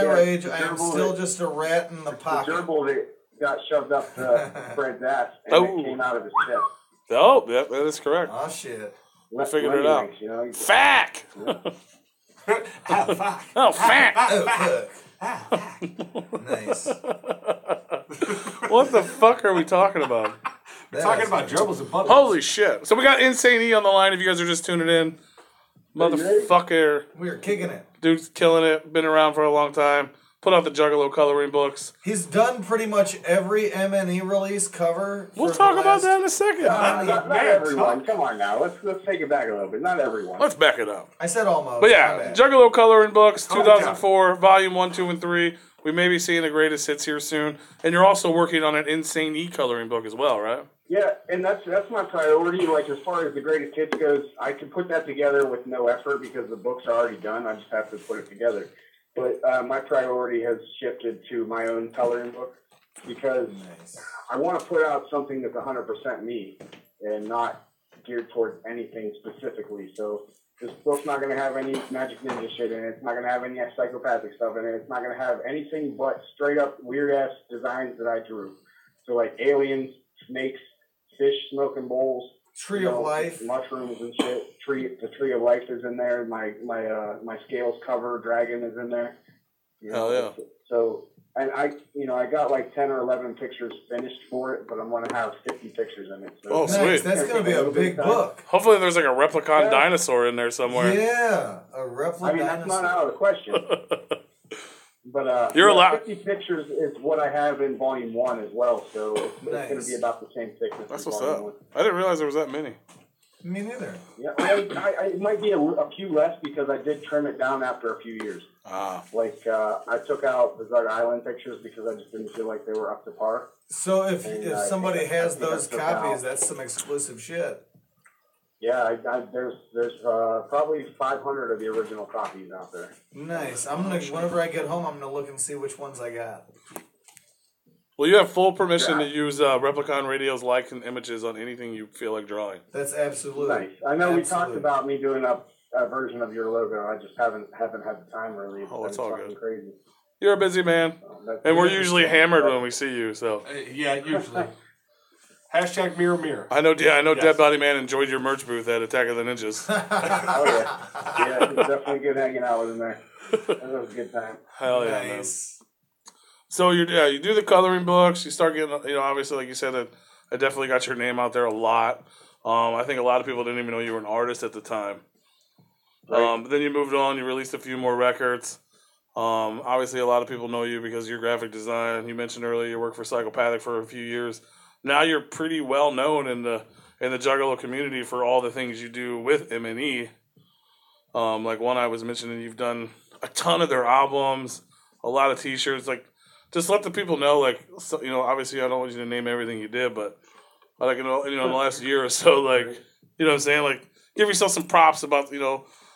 rage, I am still just a rat in the pocket. The gerbil that got shoved up Fred's ass and it came out of his chest. Oh, yeah, that is correct. Oh, shit. We figured it out. Lynx, Fack! Oh, fack! Nice. What the fuck are we talking about? We're talking about gerbils and buttons. Holy shit. So we got Insane E on the line if you guys are just tuning in. Motherfucker. We are kicking it. Dude's killing it. Been around for a long time. Put out the Juggalo coloring books. He's done pretty much every MNE release cover. We'll talk about that in a second. Not everyone. Come on now. Let's take it back a little bit. Not everyone. Let's back it up. I said almost. But yeah, Juggalo coloring books, 2004, volume 1, 2, and 3. We may be seeing the greatest hits here soon. And you're also working on an Insane E coloring book as well, right? Yeah, and that's my priority. Like as far as the greatest hits goes, I can put that together with no effort because the books are already done. I just have to put it together. But my priority has shifted to my own coloring book because I want to put out something that's 100% me and not geared towards anything specifically. So this book's not going to have any Magic Ninja shit in it. It's not going to have any psychopathic stuff in it. It's not going to have anything but straight up weird ass designs that I drew. So like aliens, snakes, fish smoking bowls, Tree of Life, mushrooms and shit. The Tree of Life is in there. My scales cover dragon is in there. Hell yeah! So and I got like 10 or 11 pictures finished for it, but I'm gonna have 50 pictures in it. So Oh, nice. sweet! That's gonna be a big book. Hopefully, there's like a replicon dinosaur in there somewhere. Yeah, a replicon. I mean, that's not out of the question. But You're allowed 50 pictures is what I have in volume 1 as well, so it's Nice. going to be about the same thickness. That's as what's volume up. 1. I didn't realize there was that many. Me neither. Yeah, it might be a few less because I did trim it down after a few years. Ah, Like I took out the Zug Island pictures because I just didn't feel like they were up to par. So if somebody I has think those that's copies, about- that's some exclusive shit. Yeah, there's probably 500 of the original copies out there. Nice. I'm gonna whenever I get home, I'm gonna look and see which ones I got. well, you have full permission to use Replicon Radio's likes and images on anything you feel like drawing. That's absolutely Nice. I know we talked absolute. about me doing a version of your logo. I just haven't had the time really. Oh, it's been all fucking good. Crazy. You're a busy man, and we're usually hammered when we see you. So Yeah, usually. Hashtag mirror mirror. I know. Yeah, I know. Yes. Dead Body Man enjoyed your merch booth at Attack of the Ninjas. Oh yeah, it was definitely good hanging out with him there. That was a good time. Hell yeah, man. Nice. So you do the coloring books. You start getting, obviously, like you said, I definitely got your name out there a lot. I think a lot of people didn't even know you were an artist at the time. Right. But then you moved on. You released a few more records. Obviously, a lot of people know you because of your graphic design. You mentioned earlier you worked for Psychopathic for a few years. Now you're pretty well known in the Juggalo community for all the things you do with M&E. Like one I was mentioning, you've done a ton of their albums, a lot of T-shirts. Like, just let the people know. Like, so, obviously, I don't want you to name everything you did, but like in the last year or so, like, you know what I'm saying? Like, give yourself some props about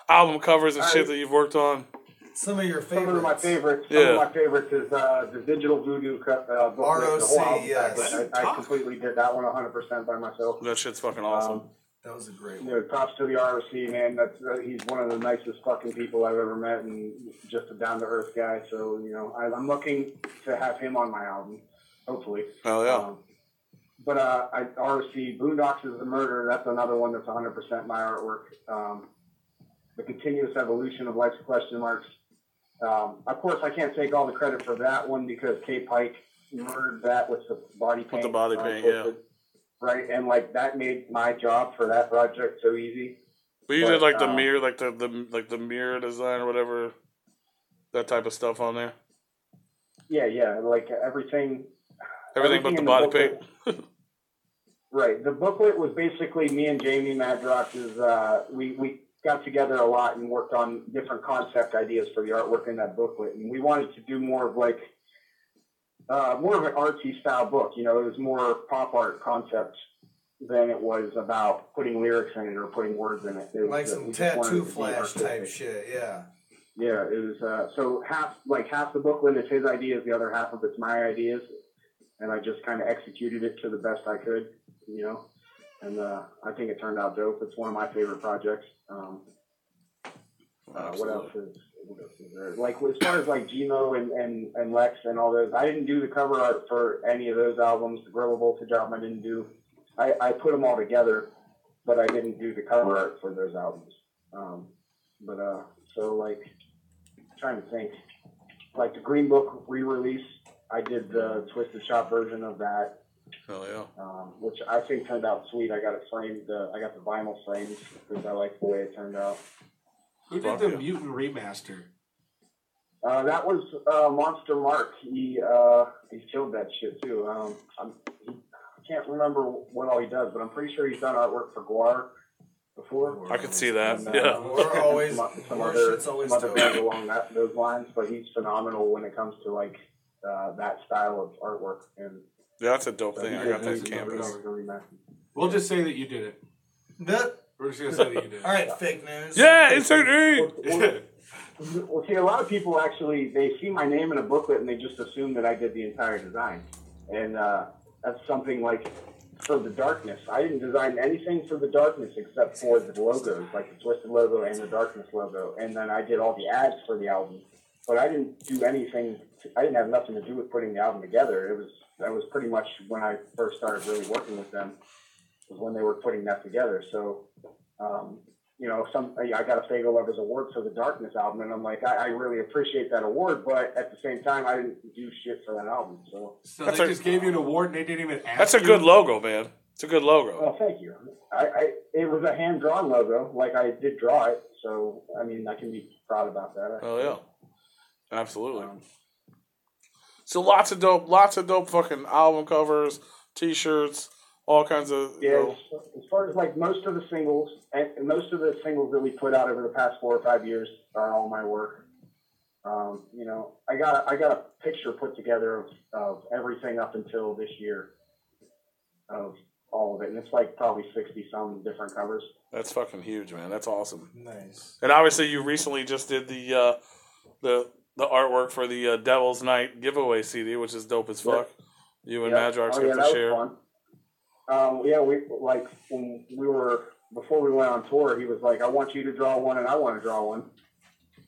album covers and shit that you've worked on. Some of your Some favorites. of my favorites. Yeah. Some of my favorites is the Digital Voodoo book. ROC, the whole album yes. package. I completely did that one 100% by myself. That shit's fucking awesome. That was a great You one. know, props to the ROC, man. He's one of the nicest fucking people I've ever met, and just a down to earth guy. So I'm looking to have him on my album, hopefully. Hell yeah. But ROC Boondocks is the Murder. That's another one that's 100% my artwork. The Continuous Evolution of Life's Question Marks. Of course, I can't take all the credit for that one because K Pike murdered that with the body paint. With the body paint, Twisted. Right, and that made my job for that project so easy. But you But, did like the mirror, like the mirror design or whatever, that type of stuff on there. Yeah, like everything. Everything but the in body booklet- paint. Right, the booklet was basically me and Jamie Madrox's. We got together a lot and worked on different concept ideas for the artwork in that booklet, and we wanted to do more of an artsy style book. It was more pop art concept than it was about putting lyrics in it or putting words in it. It Like was, some we just wanted tattoo it to be flash artistic. type shit, yeah. Yeah, it was. So half the booklet is his ideas, the other half of it's my ideas, and I just kind of executed it to the best I could, And I think it turned out dope. It's one of my favorite projects. What else is there? Like as far as like Gmo and Lex and all those, I didn't do the cover art for any of those albums. The Gorilla Voltage album I didn't do. I put them all together, but I didn't do the cover art for those albums. So like, trying to think, like the Green Book re-release, I did the Twisted Shop version of that. Hell yeah. Which I think turned out sweet. I got it framed. I got the vinyl frames because I like the way it turned out. Who did the Mutant remaster? That was Monster Mark. He killed that shit too. I can't remember what all he does, but I'm pretty sure he's done artwork for Guar before. I could see that. And, Yeah. We're always, some our other shit's always dope. bands along those lines. But he's phenomenal when it comes to like that style of artwork. And Yeah, that's a dope thing. I got that canvas. We'll just say that you did it. We're just gonna say that you did it. All right, fake news. Yeah, insert E. Well, see, a lot of people actually, they see my name in a booklet and they just assume that I did the entire design. And that's something like for the Darkness. I didn't design anything for the Darkness except for the logos, like the Twisted logo and the Darkness logo. And then I did all the ads for the album. But I didn't do anything, I didn't have nothing to do with putting the album together. That was pretty much when I first started really working with them, was when they were putting that together. So, you know, I got a Fago Lovers Award for the Darkness album, and I'm like, I really appreciate that award, but at the same time, I didn't do shit for that album. So they just gave you an award, and they didn't even ask. That's a good logo, man. It's a good logo. Oh, thank you. It was a hand drawn logo, like I did draw it. So I mean, I can be proud about that. Oh yeah, absolutely. So lots of dope fucking album covers, T-shirts. All kinds of as far as like most of the singles that we put out over the past 4 or 5 years are all my work. You know, I got a picture put together of everything up until this year of all of it, and it's like probably 60 some different covers. That's fucking huge, man. That's awesome. Nice. And obviously, you recently just did the artwork for the Devil's Night giveaway CD, which is dope as fuck. You and Madrox got to share. Fun. We like when before we went on tour, he was like, I want you to draw one and I want to draw one.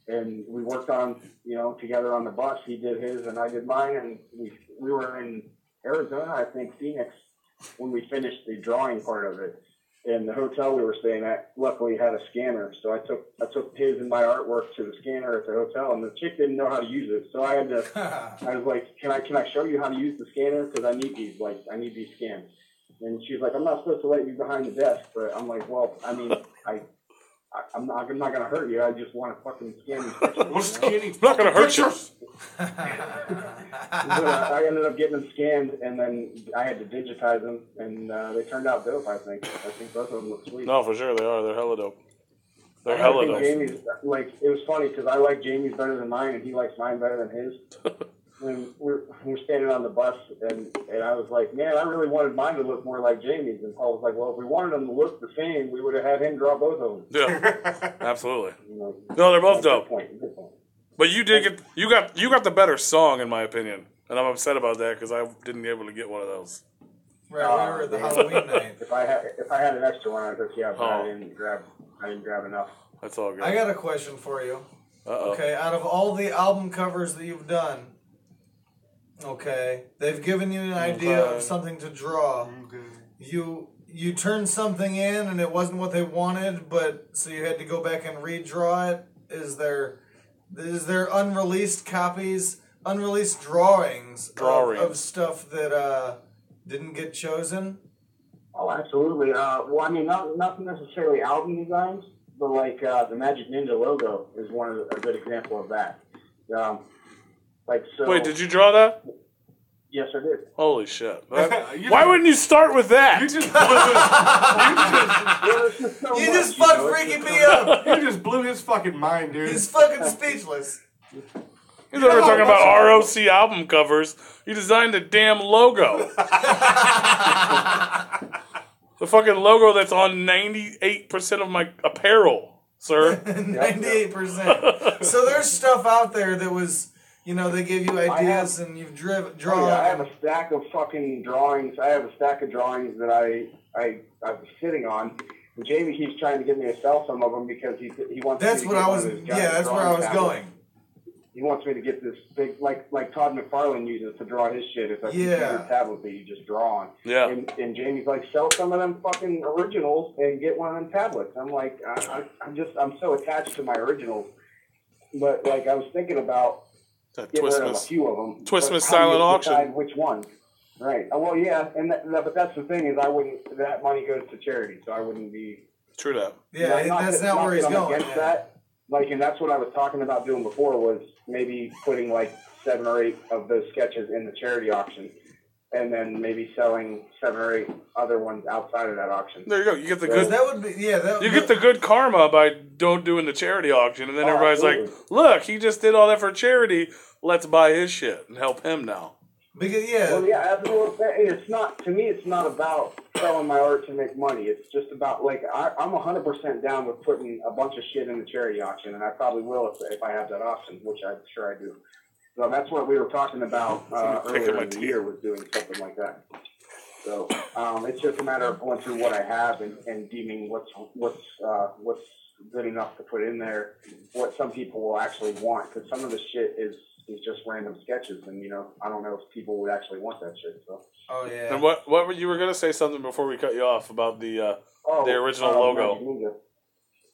And we worked on, you know, together on the bus. He did his and I did mine. And we were in Arizona, I think Phoenix, when we finished the drawing part of it. And the hotel we were staying at luckily had a scanner. So I took his and my artwork to the scanner at the hotel, and the chick didn't know how to use it. So I was like, can I show you how to use the scanner? Because I need these scans. And she's like, I'm not supposed to let you behind the desk, but I'm like, well, I mean, I'm not gonna hurt you. I just want to fucking scan these pictures. I'm not gonna hurt you. But I ended up getting them scanned, and then I had to digitize them, and they turned out dope. I think both of them look sweet. No, for sure they are. They're hella dope. They're hella dope. Jamie's, like, it was funny because I like Jamie's better than mine, and he likes mine better than his. When we're standing on the bus, and I was like, man, I really wanted mine to look more like Jamie's. And Paul was like, well, if we wanted them to look the same, we would have had him draw both of them. Yeah, absolutely. You know, No, they're both dope. Good point. But you did you got the better song in my opinion, and I'm upset about that because I didn't be able to get one of those. Right, we were at the Halloween night. If I had an extra one, I'd hook you up. But I didn't grab enough. That's all good. I got a question for you. Uh-oh. Okay, out of all the album covers that you've done, okay, they've given you an idea of something to draw. You turned something in and it wasn't what they wanted, but so you had to go back and redraw it. Is there unreleased copies, unreleased drawings of stuff that didn't get chosen? Oh, absolutely. Well, I mean, not necessarily album designs, but like the Magic Ninja logo is a good example of that. Wait, did you draw that? Yes, I did. Holy shit! Why wouldn't you start with that? You just fucked Freaky B up. You just blew his fucking mind, dude. He's fucking speechless. He's over talking about ROC album covers. You designed a damn logo. The fucking logo that's on 98% of my apparel, sir. 98%. So there's stuff out there that was, you know, they gave you ideas and you've drawn. Oh, yeah, I have a stack of fucking drawings. I have a stack of drawings that I was sitting on. And Jamie keeps trying to get me to sell some of them because he wants. That's what I was. Yeah, that's where I was going. He wants me to get this big, like Todd McFarlane uses to draw his shit. It's a computer tablet that you just draw on. Yeah. And Jamie's like, sell some of them fucking originals and get one of them tablets. I'm like, I'm so attached to my originals. But like, I was thinking about getting rid of a few of them. Twistmas silent auction. Which one? Right. Well, yeah, but that's the thing is, that money goes to charity, so I wouldn't be. True that. Yeah, that's not where he's going. Against that. Like, and that's what I was talking about doing before was maybe putting like 7 or 8 of those sketches in the charity auction, and then maybe selling 7 or 8 other ones outside of that auction. There you go. You get the good. That would be you get the good karma by doing the charity auction, and then everybody's absolutely. Like, "Look, he just did all that for charity. Let's buy his shit and help him now." Because Well, yeah, absolutely. It's not, to me, it's not about selling my art to make money. It's just about, like, I'm 100% down with putting a bunch of shit in the charity auction, and I probably will if I have that option, which I'm sure I do. So that's what we were talking about earlier in the year, was doing something like that. So it's just a matter of going through what I have and deeming what's good enough to put in there, what some people will actually want, because some of the shit is just random sketches, and I don't know if people would actually want that shit. So. Oh yeah. And what were you were gonna say something before we cut you off about the original logo?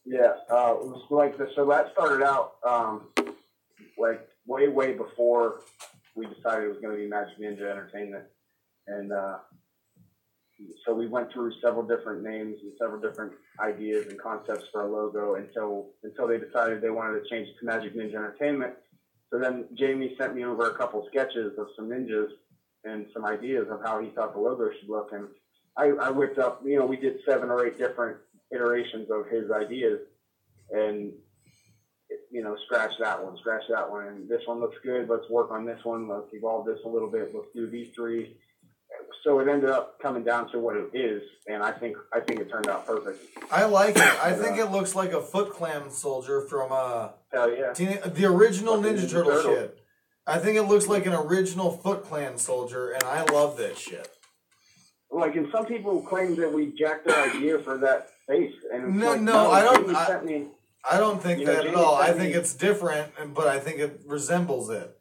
Yeah, it was like this. So that started out like way before we decided it was going to be Magic Ninja Entertainment, and so we went through several different names and several different ideas and concepts for a logo until they decided they wanted to change it to Magic Ninja Entertainment. So then Jamie sent me over a couple sketches of some ninjas and some ideas of how he thought the logo should look, and I whipped up. We did 7 or 8 different iterations of his ideas, and scratch that one, and this one looks good. Let's work on this one. Let's evolve this a little bit. Let's do these 3. So it ended up coming down to what it is, and I think it turned out perfect. I like it. I think it looks like a Foot Clan soldier from Hell yeah. the original Ninja Turtle shit. I think it looks like an original Foot Clan soldier, and I love that shit. Like, and some people claim that we jacked their idea for that face, and No, I don't. Jamie I don't think that at all. I think me, it's different, but I think it resembles it.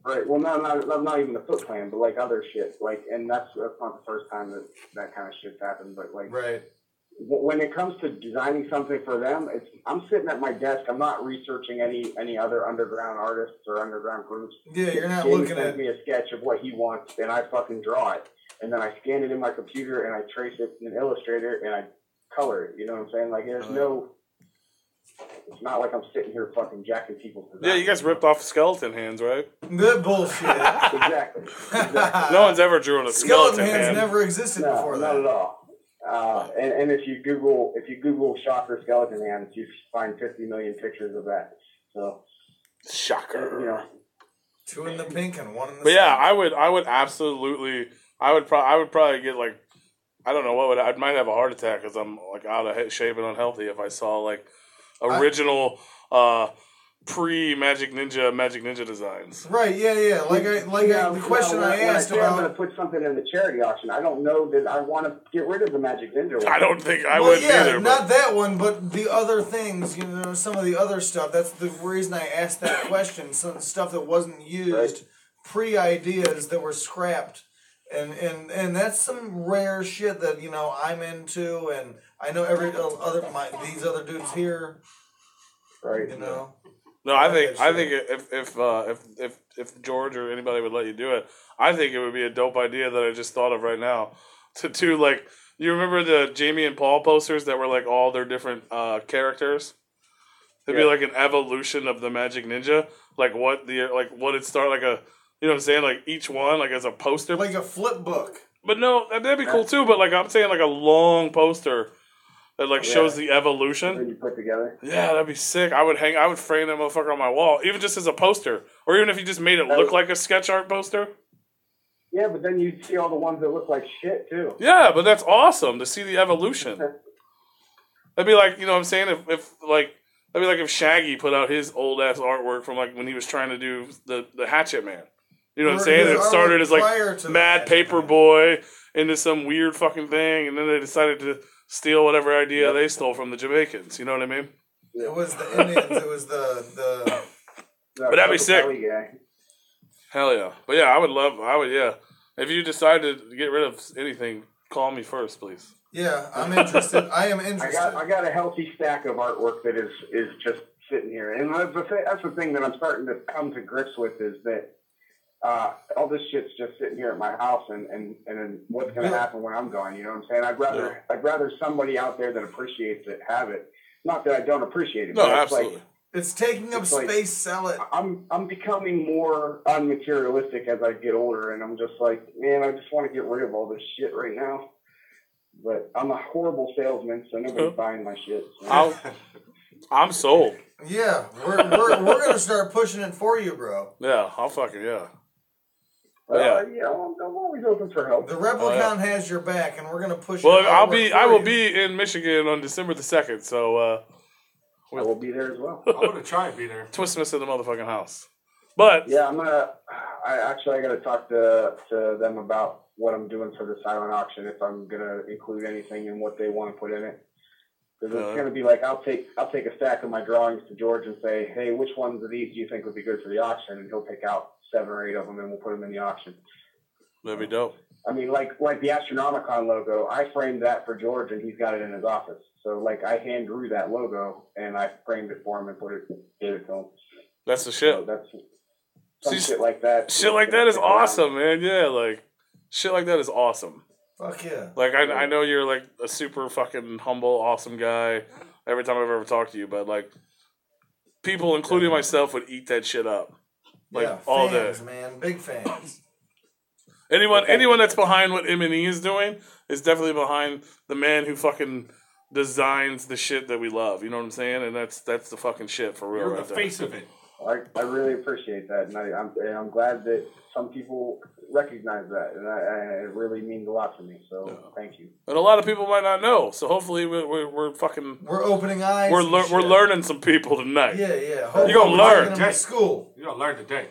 Right. Well, not even the Foot Clan, but like other shit. Like, and that's not the first time that kind of shit's happened. But like, right. When it comes to designing something for them, I'm sitting at my desk. I'm not researching any other underground artists or underground groups. Yeah, you're not Jamie looking sends me a sketch of what he wants, and I fucking draw it, and then I scan it in my computer, and I trace it in Illustrator, and I color it. You know what I'm saying? Like, there's no. It's not like I'm sitting here fucking jacking people's designs. Yeah, you guys ripped off Skeleton Hands, right? Good bullshit. Exactly. No one's ever drawn a skeleton Hands hand. never existed before that. Not at all. And if you Google Shocker Skeleton Hands, you find 50 million pictures of that. So Shocker. 2 in the pink and 1 in the. But yeah, I would absolutely. I would probably get like, I don't know I might have a heart attack because I'm like out of shape and unhealthy if I saw like original pre-Magic Ninja designs. Right, yeah. The question I asked I'm about. going to put something in the charity auction. I don't know that I want to get rid of the Magic Ninja one. I don't think I would either. Not that one, but the other things, some of the other stuff. That's the reason I asked that question. Some stuff that wasn't used, right. Pre-ideas that were scrapped. And that's some rare shit that I'm into, and I know these other dudes here, right? No, I think if George or anybody would let you do it, I think it would be a dope idea that I just thought of right now. To like, you remember the Jamie and Paul posters that were like all their different characters? It'd be like an evolution of the Magic Ninja, like what it start like a. You know what I'm saying? Like each one, like as a poster, like a flip book. But no, that'd be cool too. But like I'm saying, like a long poster that like shows the evolution. That you put together. Yeah, that'd be sick. I would frame that motherfucker on my wall, even just as a poster, or even if you just made it look like a sketch art poster. Yeah, but then you'd see all the ones that look like shit too. Yeah, but that's awesome to see the evolution. That'd be like, you know what I'm saying? That'd be like if Shaggy put out his old ass artwork from like when he was trying to do the Hatchet Man. You know what I'm saying? It started as like Mad Paper Boy into some weird fucking thing, and then they decided to steal whatever idea they stole from the Jamaicans. You know what I mean? It was the Indians. It was the. But that'd be sick. Hell yeah! But yeah, I would. Yeah, if you decided to get rid of anything, call me first, please. Yeah, I'm interested. I am interested. I got a healthy stack of artwork that is just sitting here, and that's the thing that I'm starting to come to grips with is that. All this shit's just sitting here at my house, and then what's going to happen when I'm gone? You know what I'm saying? I'd rather somebody out there that appreciates it have it. Not that I don't appreciate it. No, absolutely. It's taking up space. Sell it. I'm becoming more unmaterialistic as I get older, and I'm just like, man, I just want to get rid of all this shit right now. But I'm a horrible salesman, so nobody's buying my shit. So. I'm sold. Yeah, we're gonna start pushing it for you, bro. Yeah, I'll fucking yeah. Yeah, I'm always open for help. The Replicon has your back, and we're gonna push. Well, it I will be in Michigan on December the 2nd, so I will be there as well. I'm gonna try and be there. Twistmas in the motherfucking house. But Yeah, I got to talk to them about what I'm doing for the silent auction, if I'm gonna include anything in what they want to put in it. Because it's gonna be like I'll take a stack of my drawings to George and say, hey, which ones of these do you think would be good for the auction? And he'll pick out 7 or 8 of them, and we'll put them in the auction. that'd be dope. I mean, like the Astronomicon logo, I framed that for George, and he's got it in his office. So, like, I hand drew that logo, and I framed it for him and gave it to him. That's the shit. So that's some shit like that. Shit like that is awesome, man. Yeah, like, shit like that is awesome. Fuck yeah. Like, I know you're, like, a super fucking humble, awesome guy every time I've ever talked to you, but, like, people, including myself, would eat that shit up. Like, yeah, all fans, day. man, big fans. Anyone that's behind what M&E is doing is definitely behind the man who fucking designs the shit that we love. You know what I'm saying? And that's the fucking shit for real. You're right the there. face of it. I really appreciate that, and I'm glad that some people recognize that, and it really means a lot to me. So thank you. And a lot of people might not know. So hopefully we're fucking We're opening eyes. we're and shit. learning some people tonight. Yeah, yeah. You're Hopefully gonna we're learn. taking them to school. You're gonna learn today.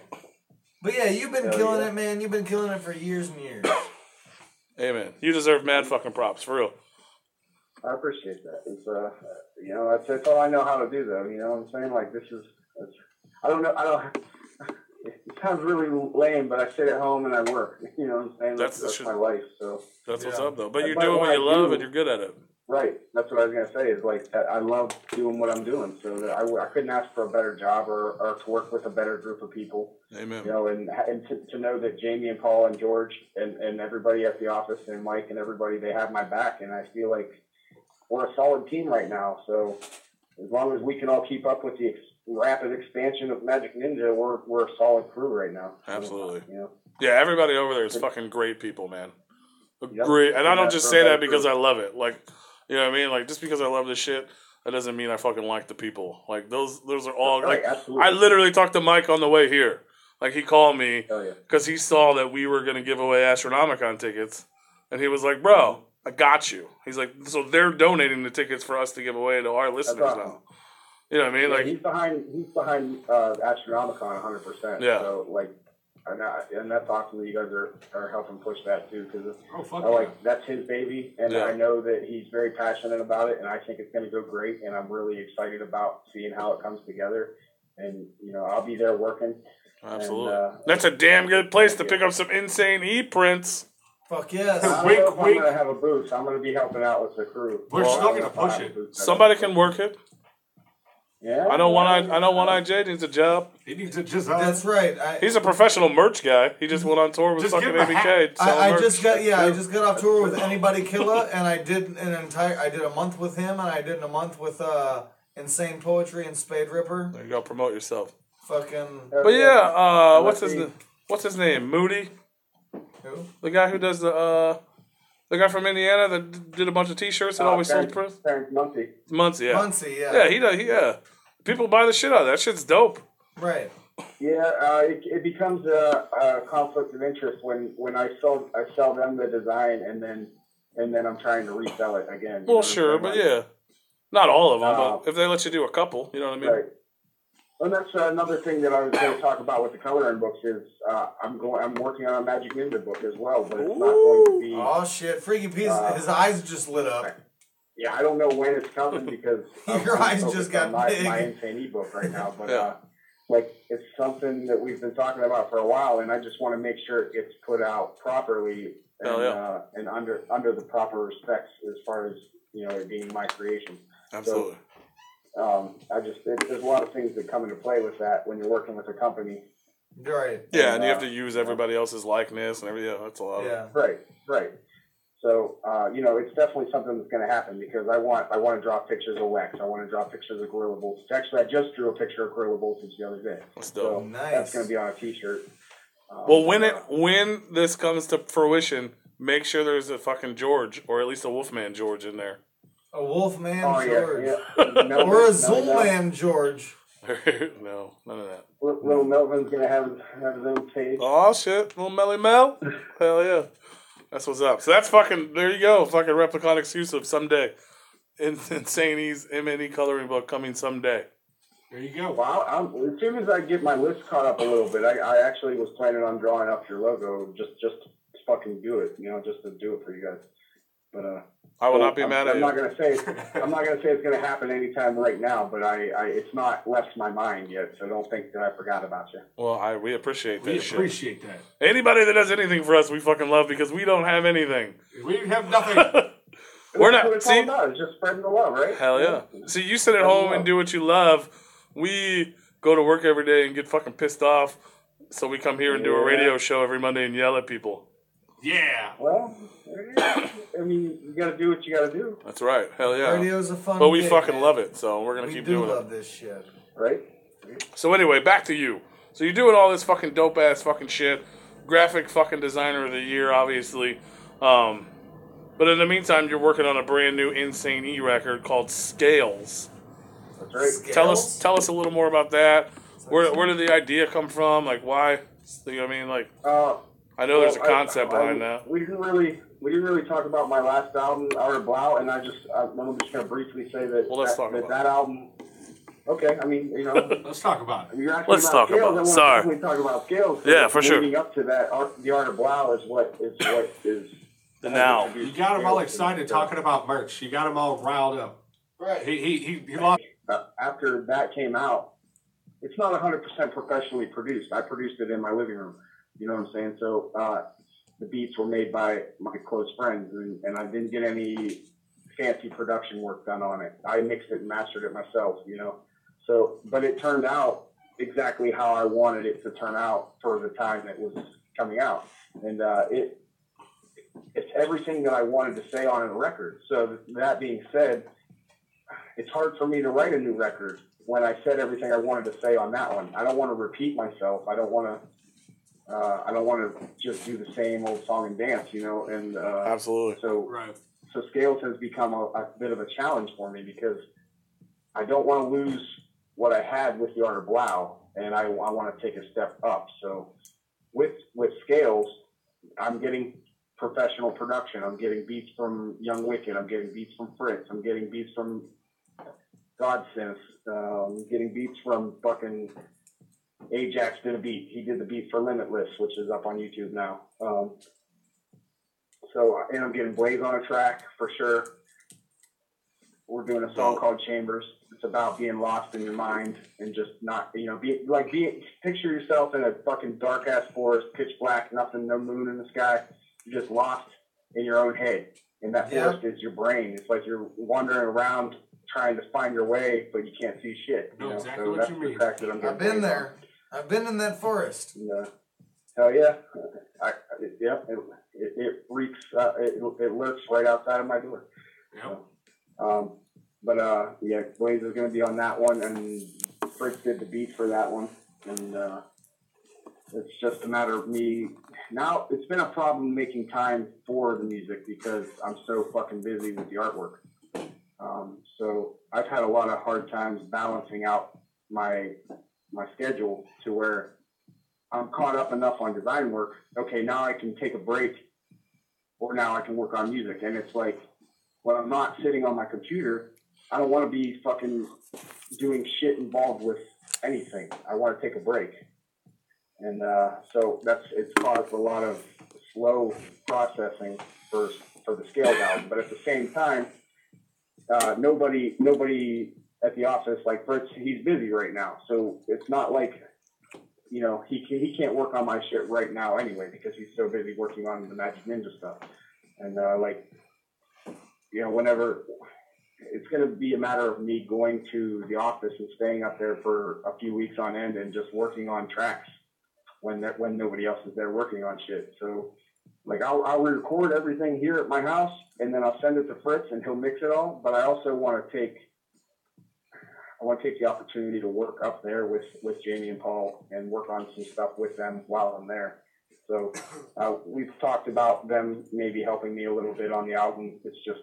But yeah, you've been Hell killing yeah. it, man. You've been killing it for years and years. Hey man, you deserve mad fucking props for real. I appreciate that. It's that's all I know how to do, though. You know what I'm saying? Like I don't know. It sounds really lame, but I sit at home and I work. You know what I'm saying? That's my life. So That's what's up though. But you're But doing what what you I love do- and you're good at it. right. That's what I was gonna say. Is like that I love doing what I'm doing. So that I couldn't ask for a better job or to work with a better group of people. Amen. You know, and to know that Jamie and Paul and George and everybody at the office and Mike and everybody, they have my back, and I feel like we're a solid team right now. So as long as we can all keep up with the rapid expansion of Magic Ninja, we're a solid crew right now. Absolutely. You know, Yeah, everybody over there is fucking great people, man. Yep. Great, and I don't Yeah, just for say a that better because crew. I love it. Like, you know what I mean? Like, just because I love this shit, that doesn't mean I fucking like the people. Like, those are all Right, like. absolutely. I literally talked to Mike on the way here. Like, he called me Hell yeah. because he saw that we were gonna give away Astronomicon tickets, and he was like, "Bro, I got you." He's like, "So they're donating the tickets for us to give away to our listeners awesome. now." You know what I mean? Yeah, Like, he's behind Astronomicon 100%. Yeah. So like, and that's awesome that you guys are helping push that too, because Oh fuck I like that's his baby, and Yeah. I know that he's very passionate about it, and I think it's going to go great, and I'm really excited about seeing how it comes together. And you know, I'll be there working. absolutely. And, That's a damn good place to pick up some insane e-prints. Fuck yes. I don't Wink, know if I'm wink. going to have a booth. I'm going to be helping out with the crew. We're Well, still I don't gonna know if I'll push have a it. booth set up. Somebody can work it. Yeah. I know One-Eye Jay needs a job. He needs to just. That's right. He's a professional merch guy. He just went on tour with Just fucking give him a ABK. selling I merch. just got off tour with Anybody Killa, and I did a month with him, and I did a month with Insane Poetry and Spade Ripper. There you go. Promote yourself. Fucking But yeah, Let's what's his name? Moody, who? the guy who does the guy from Indiana that did a bunch of T-shirts that always sold prints. Terrence Muncie. Muncie, yeah. Muncie, yeah. Yeah, he does. Yeah, people buy the shit out of that. Shit's dope. Right. Yeah, it becomes a conflict of interest when I sell them the design and then I'm trying to resell it again. You know Well, what I'm sure, saying? but Like, yeah, not all of them. Uh, But if they let you do a couple, you know what I mean. right. And that's another thing that I was going to talk about with the coloring books is I'm working on a Magic Ninja book as well, but it's not going to be. Oh shit, Freaky P's, his eyes just lit up. Yeah, I don't know when it's coming because Your eyes focused just got on my big. Insane ebook right now, but Yeah. like it's something that we've been talking about for a while, and I just want to make sure it's put out properly and, Hell yeah. And under the proper respects as far as it being my creation. Absolutely. There's a lot of things that come into play with that when you're working with a company. Right. Yeah, and you have to use everybody else's likeness and everything. Yeah, that's a lot. Yeah. Right. So, it's definitely something that's going to happen because I want to draw pictures of Lex. I want to draw pictures of Gorilla Voltage. Actually, I just drew a picture of Gorilla Voltage the other day. That's So dope. Nice. that's going to be on a T-shirt. Well, when this comes to fruition, make sure there's a fucking George or at least a Wolfman George in there. A Wolfman Oh, George. yeah. Or a Zoolman George. No, none of that. We're Little Melvin's gonna have his own page. Oh shit, little Melly Mel. Hell yeah, that's what's up. So that's fucking. There you go, fucking Replicon exclusive someday. Insane E's M&E coloring book coming someday. There you go. Well, as soon as I get my list caught up a little bit, I actually was planning on drawing up your logo just to fucking do it, just to do it for you guys. But I will not be mad at you. I'm not gonna say it's gonna happen anytime right now, but it's not left my mind yet, so don't think that I forgot about you. Well, we appreciate that. We appreciate that. Anybody that does anything for us, we fucking love because we don't have anything. We have nothing. We're That's not. what it's See, all about. It's just spreading the love, right? hell yeah. See, you sit at home and do what you love. We go to work every day and get fucking pissed off, so we come here and do a radio show every Monday and yell at people. Yeah. Well, I mean, you got to do what you got to do, That's right. Hell yeah. Radio's a fun But we gig, fucking man. love it, so we're gonna We keep do doing love it. this shit. right? So anyway, back to you. So you're doing all this fucking dope ass fucking shit. Graphic fucking designer of the year, obviously. But in the meantime, you're working on a brand new Insane E record called Scales. That's right. Tell us a little more about that. Where did the idea come from? Like why? You know what I mean? Like I know there's a concept behind that. We didn't really talk about my last album, Art of Blau, and I'm just gonna briefly say that Well, let's talk about that album. Okay, I mean, Let's talk about it. you're asking Let's about talk Scales. about it. I want Sorry. to definitely talk about Scales. Yeah, for sure. Leading up to that, the Art of Blau is what is The now. You got him all excited talking about merch. You got him all riled up. Right. He lost. After that came out, it's not 100% professionally produced. I produced it in my living room. You know what I'm saying? So the beats were made by my close friends, and I didn't get any fancy production work done on it. I mixed it and mastered it myself, So, but it turned out exactly how I wanted it to turn out for the time it was coming out. And it's everything that I wanted to say on a record. So that being said, it's hard for me to write a new record when I said everything I wanted to say on that one. I don't want to repeat myself. I don't want to just do the same old song and dance, And Absolutely. So Scales has become a bit of a challenge for me because I don't want to lose what I had with the Art of Blau, and I want to take a step up. So with Scales, I'm getting professional production. I'm getting beats from Young Wicked. I'm getting beats from Fritz. I'm getting beats from Godsynth. Getting beats from fucking Ajax did a beat. He did the beat for Limitless, which is up on YouTube now. And I'm getting Blaze on a track for sure. We're doing a song called Chambers. It's about being lost in your mind and just not, picture yourself in a fucking dark ass forest, pitch black, nothing, no moon in the sky. You're just lost in your own head. And that forest is your brain. It's like you're wandering around trying to find your way, but you can't see shit. I know exactly so what that's you the mean. track that I'm I've been there. I've been in that forest. Hell yeah. It reeks, it lurks right outside of my door. Yep. Blaze is going to be on that one, and Fritz did the beat for that one, and it's just a matter of me. Now, it's been a problem making time for the music because I'm so fucking busy with the artwork. So I've had a lot of hard times balancing out my schedule to where I'm caught up enough on design work. Okay, now I can take a break, or now I can work on music. And it's like, when I'm not sitting on my computer, I don't want to be fucking doing shit involved with anything. I want to take a break. And so it's caused a lot of slow processing for the Scales album. But at the same time, nobody at the office, like Fritz, he's busy right now. So it's not like, he can't work on my shit right now anyway because he's so busy working on the Magic Ninja stuff. And whenever it's going to be a matter of me going to the office and staying up there for a few weeks on end and just working on tracks when nobody else is there working on shit. So I'll record everything here at my house and then I'll send it to Fritz and he'll mix it all. But I also want to take the opportunity to work up there with Jamie and Paul and work on some stuff with them while I'm there. So we've talked about them maybe helping me a little bit on the album. It's just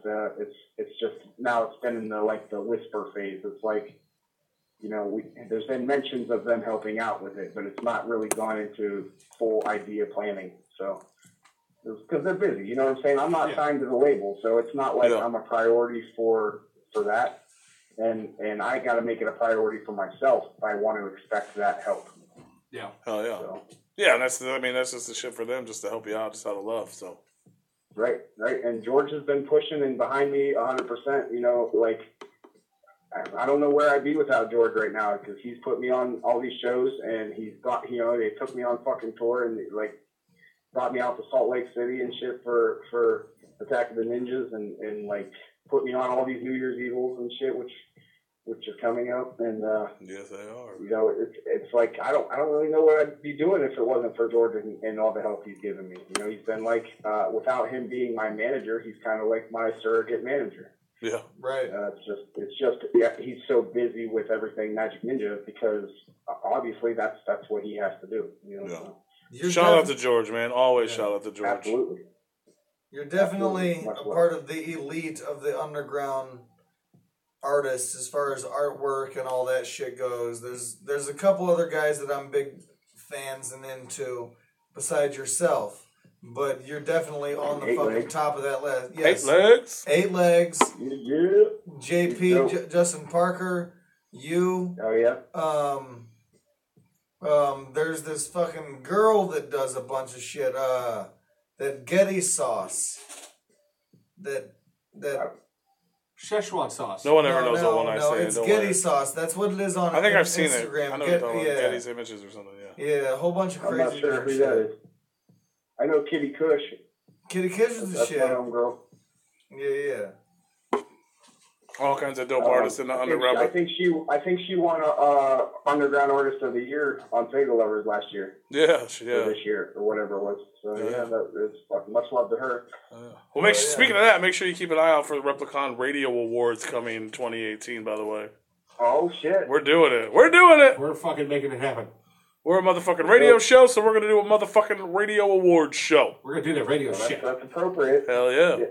now it's been in the whisper phase. It's like there's been mentions of them helping out with it, but it's not really gone into full idea planning. So, because they're busy, you know what I'm saying? I'm not signed to the label, so it's not like I'm a priority for that. And I got to make it a priority for myself if I want to expect that help. Yeah. Hell yeah. So, yeah, and that's just the shit for them, just to help you out, just out of love. So. Right. And George has been pushing and behind me 100%. Like, I don't know where I'd be without George right now, because he's put me on all these shows, and he's got, they took me on fucking tour and like brought me out to Salt Lake City and shit for Attack of the Ninjas, and like put me on all these New Year's Evils and shit, which are coming up. And yes, they are. It's like I don't really know what I'd be doing if it wasn't for George and all the help he's given me. He's been like, without him being my manager, he's kind of like my surrogate manager. Yeah. Right. It's just he's so busy with everything Magic Ninja, because obviously that's what he has to do. So. Shout out to George, man. Always shout out to George. Absolutely. You're definitely a part of the elite of the underground artists as far as artwork and all that shit goes. There's a couple other guys that I'm big fans and into besides yourself. But you're definitely on the fucking top of that list. Yes. 8 legs. 8 legs. Yeah. JP, Justin Parker, you. Oh yeah. There's this fucking girl that does a bunch of shit. That Getty sauce. That. Szechuan sauce. No one ever knows what one I say. It's Getty sauce. That's what it is on. I think I've Instagram. seen it. I know you're talking about Getty's images or something. Yeah. Yeah, a whole bunch of crazy. I'm not sure who that is. I know Kitty Kush. Kitty Kush is the shit. That's my own girl. Yeah. All kinds of dope artists in the underground. I think she won a Underground Artist of the Year on Fatal Lovers last year. Yeah. Or this year, or whatever it was. So it's much love to her. Well, speaking of that, make sure you keep an eye out for the Replicon Radio Awards coming in 2018. By the way. Oh shit. We're doing it. We're fucking making it happen. We're a motherfucking radio show, so we're going to do a motherfucking radio awards show. We're going to do that radio shit. That's appropriate. Hell yeah.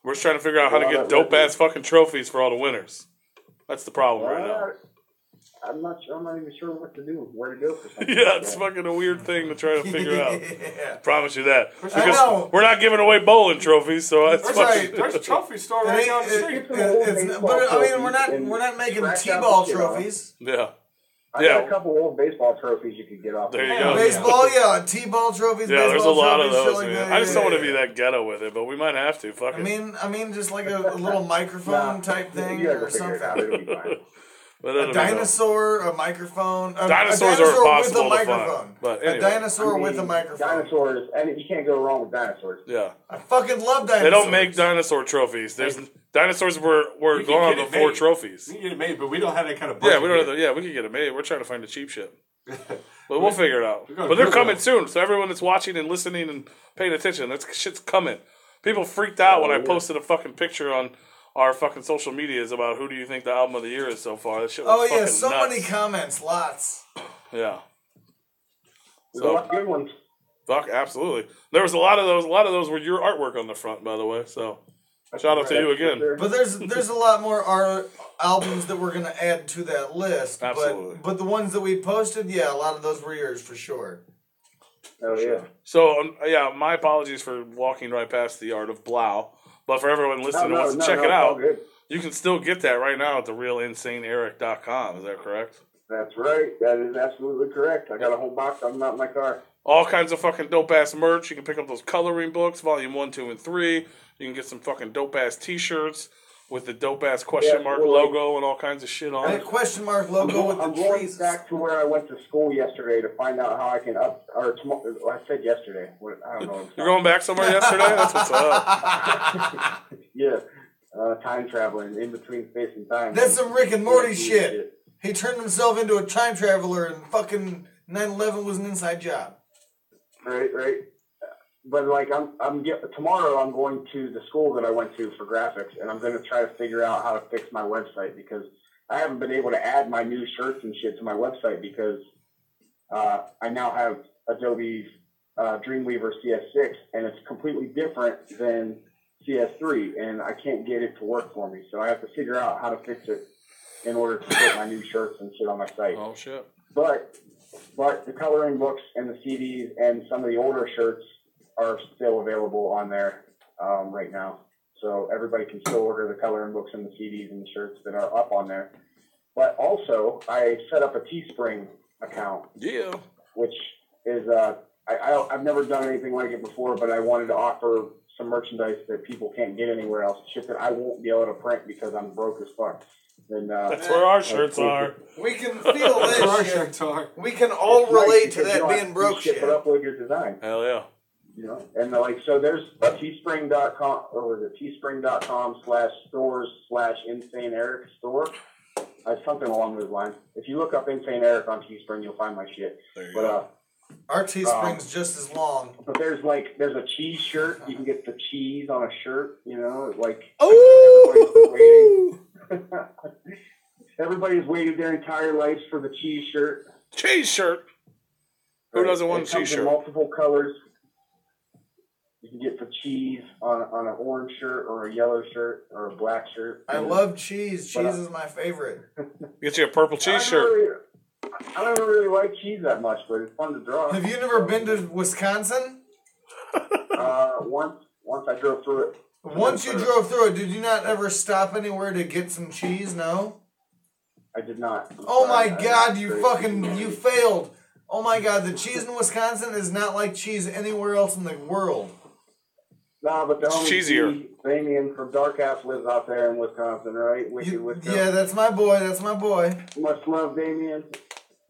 We're just trying to figure out how to get dope-ass fucking trophies for all the winners. That's the problem right now. I'm not even sure what to do, where to go for something. Yeah, it's fucking a weird thing to try to figure out. Yeah. Promise you that. Because we're not giving away bowling trophies, so that's right. There's a trophy store right down the street. But I mean, we're not making T-ball trophies. Yeah. I got a couple old baseball trophies you could get off. There you go. Baseball, T-ball trophies. Yeah, there's a lot of those. Like I just don't want to be that ghetto with it, but we might have to. Fuck it. I mean, just like a little microphone type thing or something. It'll be fine. A dinosaur, a microphone. Dinosaurs a are dinosaur impossible with a to microphone. find. But anyway. A dinosaur with a microphone. Dinosaurs, and you can't go wrong with dinosaurs. Yeah. I fucking love dinosaurs. They don't make dinosaur trophies. Dinosaurs were gone before trophies. We can get it made, but we don't have that kind of budget. Yeah, we can get it made. We're trying to find the cheap shit. But we'll figure it out. But they're coming soon, so everyone that's watching and listening and paying attention, that shit's coming. People freaked out when I posted a fucking picture on our fucking social medias about who do you think the album of the year is so far. That shit was fucking so nuts. many comments, lots. Yeah. There's a lot of good ones. Fuck, absolutely. There was a lot of those. A lot of those were your artwork on the front, by the way. So, shout out to you again. Sure. But there's a lot more albums that we're gonna add to that list. Absolutely. But the ones that we posted, a lot of those were yours for sure. Oh yeah. So my apologies for walking right past the Art of Blau. But for everyone listening who wants to check it out, you can still get that right now at therealinsaneeric.com. Is that correct? That's right. That is absolutely correct. I got a whole box. I'm not in my car. All kinds of fucking dope-ass merch. You can pick up those coloring books, volume 1, 2, and 3. You can get some fucking dope-ass t-shirts with the dope-ass question mark logo and all kinds of shit on it. Question mark logo with the trees. I'm going back to where I went to school yesterday to find out how I can I said yesterday. I don't know. You're going back somewhere yesterday? That's what's up. Yeah. Time traveling in between space and time. That's some Rick and Morty shit. He turned himself into a time traveler and fucking 9/11 was an inside job. Right. But like tomorrow I'm going to the school that I went to for graphics, and I'm going to try to figure out how to fix my website because I haven't been able to add my new shirts and shit to my website because I now have Adobe Dreamweaver CS6, and it's completely different than CS3, and I can't get it to work for me. So I have to figure out how to fix it in order to put my new shirts and shit on my site. Oh shit! But the coloring books and the CDs and some of the older shirts are still available on there right now. So everybody can still order the coloring books and the CDs and the shirts that are up on there. But also, I set up a Teespring account. Yeah. Which is, I've never done anything like it before, but I wanted to offer some merchandise that people can't get anywhere else. Shit that I won't be able to print because I'm broke as fuck. And, that's where our shirts are. We can feel That's where our this shit. shirts are. We can all It's nice relate because to you that don't have being to broke shit, shit. but upload your design. Hell yeah. You know, and so there's teespring.com, or was it teespring.com/stores/Insane Eric store. Something along those lines. If you look up Insane Eric on Teespring, you'll find my shit. There you But go. Our Teespring's just as long. but there's a cheese shirt. You can get the cheese on a shirt. You know, Oh! everybody's waited their entire lives for the cheese shirt. Cheese shirt. Who doesn't want a It comes cheese in shirt? multiple colors. You can get the cheese on an orange shirt or a yellow shirt or a black shirt. I love cheese. But, Cheese is my favorite. Get you a purple cheese shirt. I don't really like cheese that much, but it's fun to draw. Have you never been to Wisconsin? Once I drove through it. Once you drove through it, did you not ever stop anywhere to get some cheese? No? I did not. Oh my I God, you failed. Oh my God, the cheese in Wisconsin is not like cheese anywhere else in the world. No, but the It's homie cheesier. Damien from Dark House lives out there in Wisconsin, right? Yeah, that's my boy. That's my boy. Much love, Damien.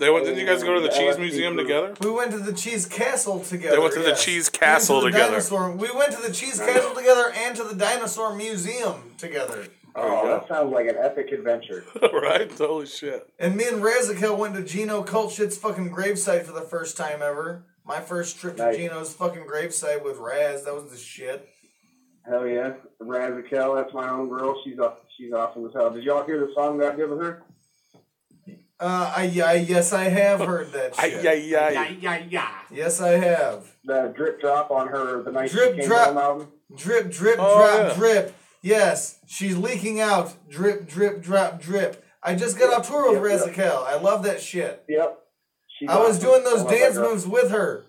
Didn't you guys go to the cheese LSD museum group. together? We went to the Cheese Castle together. They went to the yes. Cheese We Castle went to the together. dinosaur- We went to the Cheese Castle together and to the Dinosaur Museum together. Oh, that sounds like an epic adventure. Right? Holy shit. And me and Razakel went to Gino Kultshit's fucking gravesite for the first time ever. My first trip to Nice. Gino's fucking gravesite with Raz. That was the shit. Hell yeah. Razakel, that's my own girl. She's awesome as hell. Did y'all hear the song that I did with her? Yes, I have heard that shit. Yeah. Yes, I have. The drip drop on her, the night Drip she came drop. home album? Drip, drip, Oh, drop, yeah. drip. Yes, she's leaking out. Drip, drip, drop, drip. I just got off tour with Yep, Razakel. I love that shit. Yep. She's I was awesome. doing those I love that dance girl. moves with her.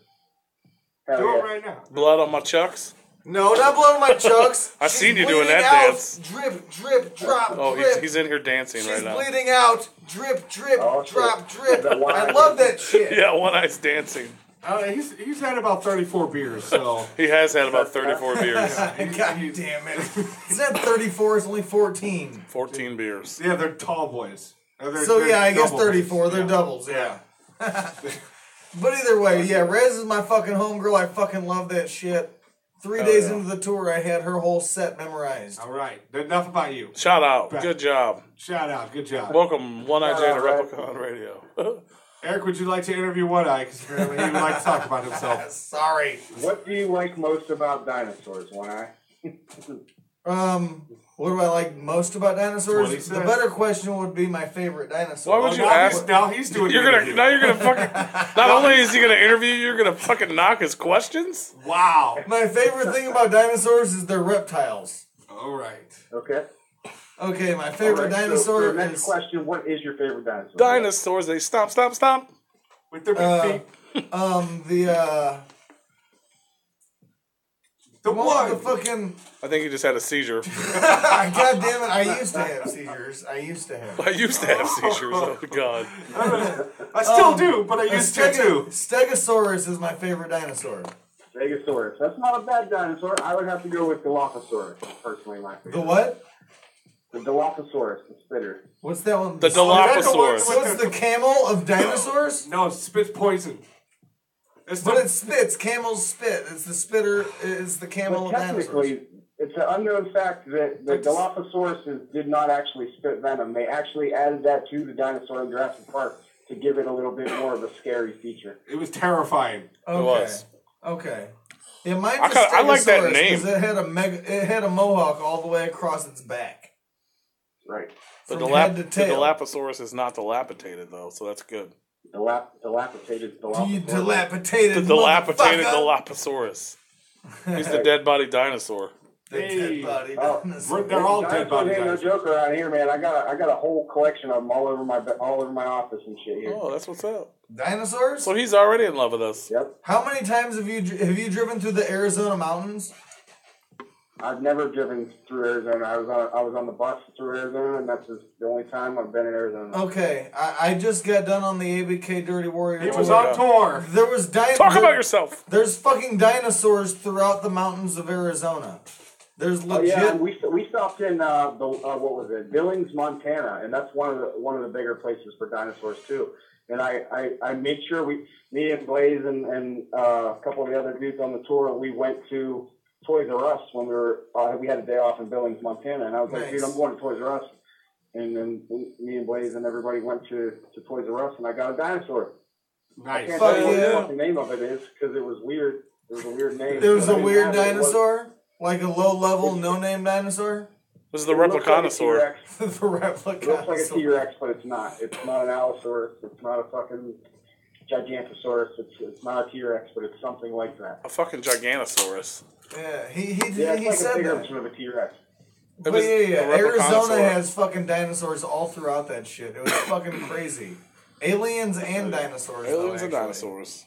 Hell Do yeah. it right now. Blood on my chucks? No, not blowing my chucks. I She's seen you doing bleeding that out. dance. Drip, drip, drop, Oh, drip. he's in here dancing She's right now. bleeding out. Drip, drip, Oh, shit. drop, drip. That one I eye love dance. that shit. Yeah, one eye's dancing. He's had about 34 beers, so. He has had about 34 beers. God damn it. It's not 34, it's only 14. 14 beers. Yeah, they're tall boys. So yeah, I guess double 34. beers. They're doubles, yeah. But either way, yeah, Rez is my fucking homegirl. I fucking love that shit. 3 Hell days yeah. into the tour, I had her whole set memorized. All right. Enough about you. Shout out. Good job. Shout out. Good job. Welcome, One Eye Jay to Alright. Replicon Radio. Eric, would you like to interview One Eye? Because apparently he would like to talk about himself. Sorry. What do you like most about dinosaurs, One Eye? What do I like most about dinosaurs? That's what he The said. better question would be my favorite dinosaur. Why would you now ask? He's, now he's doing You're the gonna interview. now you're gonna fucking. Not only is he gonna interview you, you're gonna fucking knock his questions. Wow. My favorite thing about dinosaurs is they're reptiles. All right. Okay. Okay, my favorite All right, dinosaur so next is question, what is your favorite dinosaur? Dinosaurs, they stomp, stomp, stomp. With their big feet. the The one one. with the fucking I think he just had a seizure. God damn it! I used to have seizures. I used to have. I used to have seizures. Oh god. I still do, but I A used to too. Stegosaurus is my favorite dinosaur. Stegosaurus. That's not a bad dinosaur. I would have to go with Dilophosaurus, personally, my favorite. The what? The Dilophosaurus, the spitter. What's that one? The Is that the one Dilophosaurus. So it's the camel of dinosaurs? No, it spits poison. It's But the, it spits. Camels spit. It's the spitter. It's the camel But of dinosaurs. technically, it's an unknown fact that the Dilophosaurus did not actually spit venom. They actually added that to the dinosaur in Jurassic Park to give it a little bit more of a scary feature. it was terrifying. Okay. was. Okay. Yeah, mine's I like that Stegosaurus, name. 'cause it had a mohawk all the way across its back. Right. The From head to tail. Dilophosaurus is not dilapidated though, so that's good. Dilapidated Dilophosaurus. Dilapidated. The dilapidated motherfucker. Dilophosaurus. He's the dead body dinosaur. Hey. Dead body Oh, dinosaur. they're all dead Dinosaurs body ain't no guys. joke around here, man. I got a whole collection of them all over my office and shit here. Oh, that's what's up. Dinosaurs? So he's already in love with us. Yep. How many times have you driven through the Arizona mountains? I've never driven through Arizona. I was on the bus through Arizona, and that's the only time I've been in Arizona. Okay, I just got done on the ABK Dirty Warrior. He tour. was on tour. There was Talk about yourself. There's fucking dinosaurs throughout the mountains of Arizona. There's Oh legit. yeah, and we stopped in what was it, Billings, Montana, and that's one of the bigger places for dinosaurs too. And I made sure me and Blaze and a couple of the other dudes on the tour, we went to Toys R Us when we had a day off in Billings, Montana, and I was like, dude, I'm going to Toys R Us. And then me and Blaze and everybody went to Toys R Us, and I got a dinosaur. I Nice. can't Fuck tell you what yeah. the fucking name of it is because it was weird. It was a weird name. There was But I a didn't weird have it. It was- dinosaur, like a low-level, no-name dinosaur. This is the it looks like a Replicanosaur. T-Rex. The replica. It looks like a T-Rex, but it's not. It's not an Allosaurus. It's not a fucking Gigantosaurus. It's not a T-Rex, but it's something like that. A fucking Gigantosaurus. Yeah, he Yeah, it's like a said bigger that. version of a T-Rex. But was yeah. the Arizona Replicanosaur. has fucking dinosaurs all throughout that shit. It was fucking crazy. Aliens and dinosaurs. though, Aliens and actually. dinosaurs.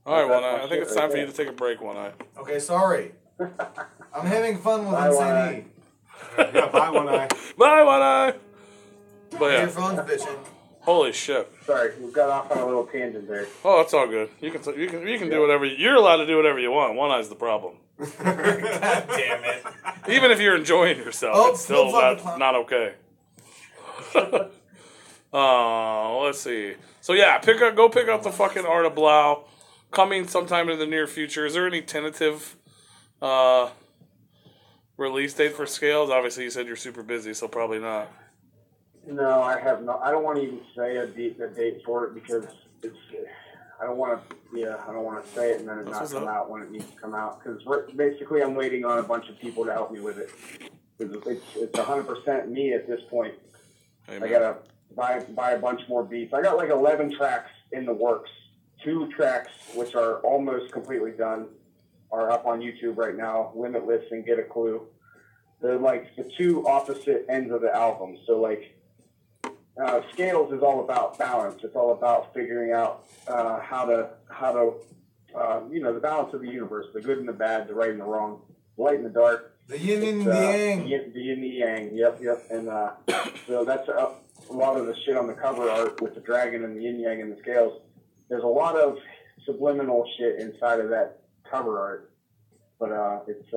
All right, One Eye. I think it's time for you to take a break, One Eye. Okay, sorry. I'm having fun with Bye, Insane One E. Yeah, bye one eye. Bye, One Eye. But Your yeah, phone's bitching. holy shit. Sorry, we got off on a little tangent there. Oh, that's all good. You can do whatever you're allowed to do whatever you want. One Eye's the problem. God damn it. Even if you're enjoying yourself, Oh, it's still flip-flop. not okay. Let's see. So yeah, go pick up the fucking Art of Blau. Coming sometime in the near future. Is there any tentative release date for Scales? Obviously, you said you're super busy, so probably not. No, I have not. I don't want to even say a date for it because it's. I don't want to. Yeah, I don't want to say it and then it not what's come up. out when it needs to come out. Because basically, I'm waiting on a bunch of people to help me with it. 'Cause it's 100% me at this point. Hey, I man. gotta buy a bunch more beats. I got like 11 tracks in the works. 2 tracks, which are almost completely done, are up on YouTube right now. Limitless and Get a Clue. They're like the 2 opposite ends of the album. So like, Scales is all about balance. It's all about figuring out how to the balance of the universe, the good and the bad, the right and the wrong, the light and the dark. The yin and It's, the yang. The yin and the yang. Yep. And so that's a lot of the shit on the cover art with the dragon and the yin yang and the scales. There's a lot of subliminal shit inside of that cover art, but it's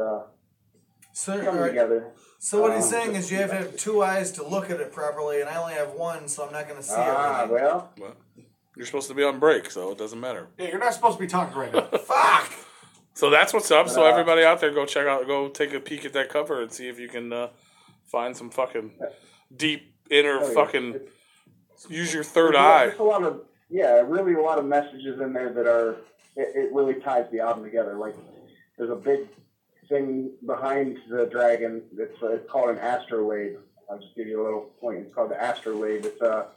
So, coming all right. together. So what he's saying is you have to have 2 eyes to look at it properly, and I only have 1, so I'm not going to see everything. Well, Well, you're supposed to be on break, so it doesn't matter. Yeah, you're not supposed to be talking right now. Fuck! So that's what's up. So everybody out there, go take a peek at that cover and see if you can find some fucking deep inner Oh, yeah. fucking. Use your third there's eye. a lot of really a lot of messages in there that are it really ties the album together. Like there's a big thing behind the dragon. It's called an astrolabe. I'll just give you a little point. It's called the astrolabe. It's a